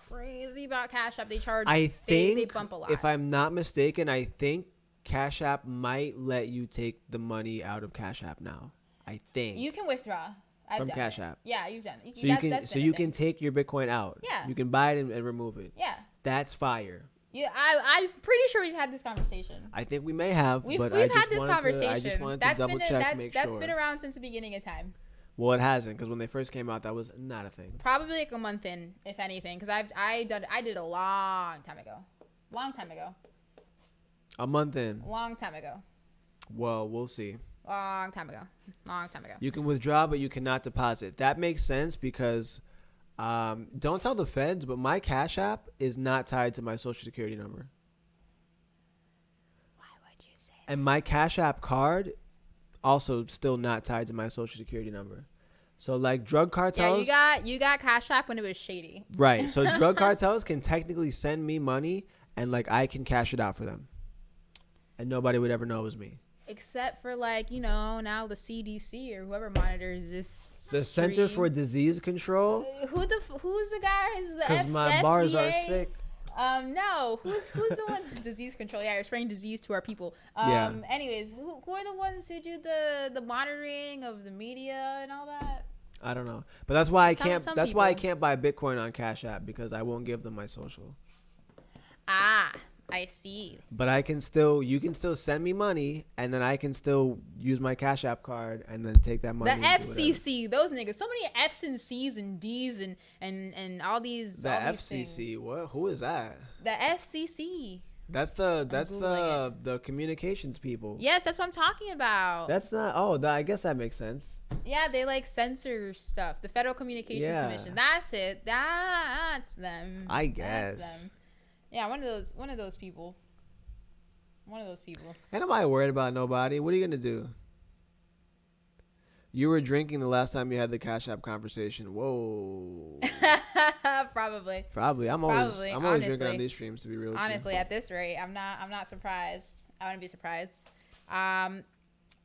crazy about Cash App. They charge. They bump a lot. If I'm not mistaken, I think Cash App might let you take the money out of Cash App now. I think you can withdraw. From Cash App. Yeah, you've done it. So you can take your Bitcoin out. Yeah. You can buy it and remove it. Yeah. That's fire. Yeah, I'm pretty sure we've had this conversation. I think we may have. We've had this conversation. I just wanted to double check, make sure. That's been around since the beginning of time. Well, it hasn't, because when they first came out, that was not a thing. Probably like a month in, if anything, because I did a long time ago. A month in. Long time ago. Well, we'll see. Long time ago. You can withdraw, but you cannot deposit. That makes sense because don't tell the feds, but my Cash App is not tied to my Social Security number. Why would you say that? And my Cash App card also still not tied to my Social Security number. So like drug cartels. Yeah, you got Cash App when it was shady. Right. So drug cartels can technically send me money and like I can cash it out for them. And nobody would ever know it was me. Except for now the CDC or whoever monitors this. The Center for Disease Control. Who's the guys? Because my bars are sick. No. Who's the one? Disease control. Yeah, you're spreading disease to our people. Yeah. Anyways, who are the ones who do the monitoring of the media and all that? I don't know, but that's why I can't. That's why I can't buy Bitcoin on Cash App because I won't give them my social. I see. But you can still send me money, and then I can still use my Cash App card and then take that money. The FCC, those niggas, so many F's and C's and D's and all these. The all FCC, these what? Who is that? The FCC. That's the communications people. Yes, that's what I'm talking about. That's not. Oh, I guess that makes sense. Yeah, they like censor stuff. The Federal Communications Commission. That's it. That's them. I guess. That's them. Yeah, one of those people. And am I worried about nobody? What are you gonna do? You were drinking the last time you had the Cash App conversation. Whoa. Probably. I'm always drinking on these streams, to be real. Honestly, at this rate, I'm not surprised. I wouldn't be surprised.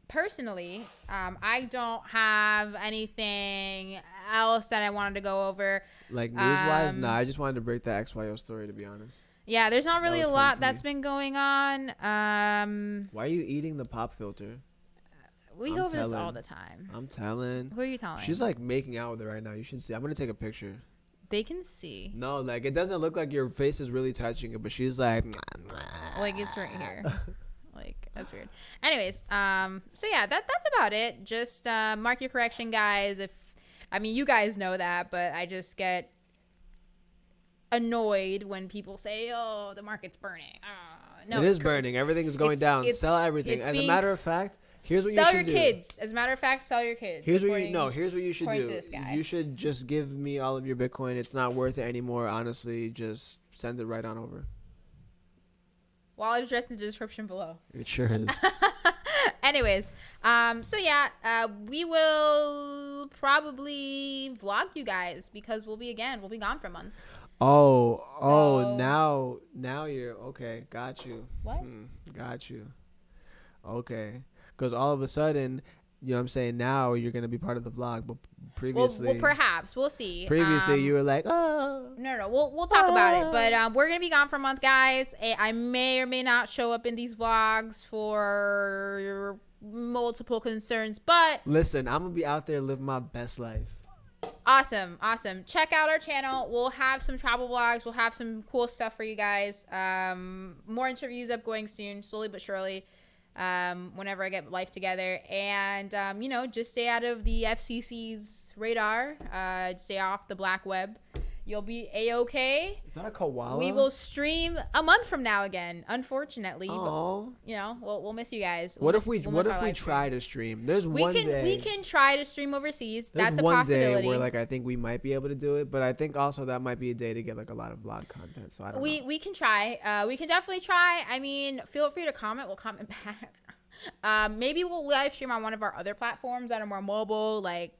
Personally, I don't have anything else that I wanted to go over. Like news-wise, I just wanted to break that XYO story, to be honest. Yeah, there's not really a lot that's been going on. Why are you eating the pop filter? We go over this all the time. I'm telling. Who are you telling? She's like making out with it right now. You should see. I'm gonna take a picture. They can see. No, like it doesn't look like your face is really touching it, but she's like. Like it's right here. Like that's weird. Anyways, so yeah, that's about it. Just mark your correction, guys. You guys know that, but I just get annoyed when people say, "Oh, the market's burning." No, it is burning. Everything is going down. Sell everything. As a matter of fact, here's what you should do. Sell your kids. As a matter of fact, sell your kids. Here's what you should do. You should just give me all of your Bitcoin. It's not worth it anymore. Honestly, just send it right on over. Wallet address in the description below. It sure is. Anyways, so yeah, we will probably vlog you guys because we'll be gone for a month. Now you're okay. Got you. What? Got you. Okay. Because all of a sudden, you know what I'm saying, now you're going to be part of the vlog. But previously. Well, perhaps. We'll see. Previously, you were like, oh. No. We'll talk about it. But we're going to be gone for a month, guys. I may or may not show up in these vlogs for multiple concerns. But. Listen, I'm going to be out there living my best life. Awesome. Check out our channel. We'll have some travel vlogs. We'll have some cool stuff for you guys. More interviews up going soon, slowly but surely. Whenever I get life together, and just stay out of the FCC's radar. Stay off the black web. You'll be a-okay. Is that a koala? We will stream a month from now again, unfortunately. Oh. But, we'll miss you guys. What if we try to stream? There's one day. We can try to stream overseas. That's a possibility. There's one day where I think we might be able to do it, but I think also that might be a day to get a lot of vlog content. So I don't know. We can try. We can definitely try. Feel free to comment. We'll comment back. Maybe we'll live stream on one of our other platforms that are more mobile, I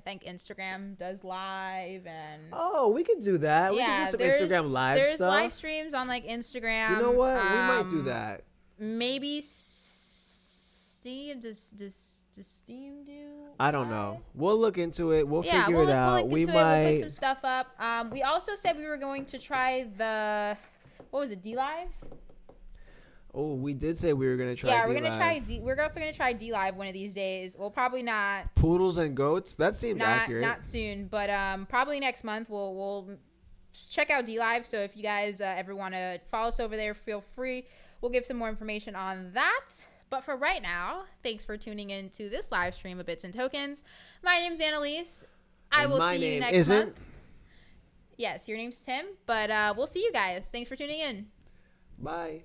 think Instagram does live and. Oh, we could do that. We could do some Instagram live stuff. There's live streams on Instagram. You know what? We might do that. Maybe Steam does Steam do? I don't know. We'll look into it. We'll figure it out. We'll put some stuff up. We also said we were going to try D Live. Oh, we did say we were gonna try. Yeah, we're gonna try. We're also gonna try D Live one of these days. We'll probably not. Poodles and goats. That seems accurate. Not soon, but probably next month. We'll check out D Live. So if you guys ever want to follow us over there, feel free. We'll give some more information on that. But for right now, thanks for tuning in to this live stream of Bits and Tokens. My name's Annalise. I will see you next month. Yes, your name's Tim. But we'll see you guys. Thanks for tuning in. Bye.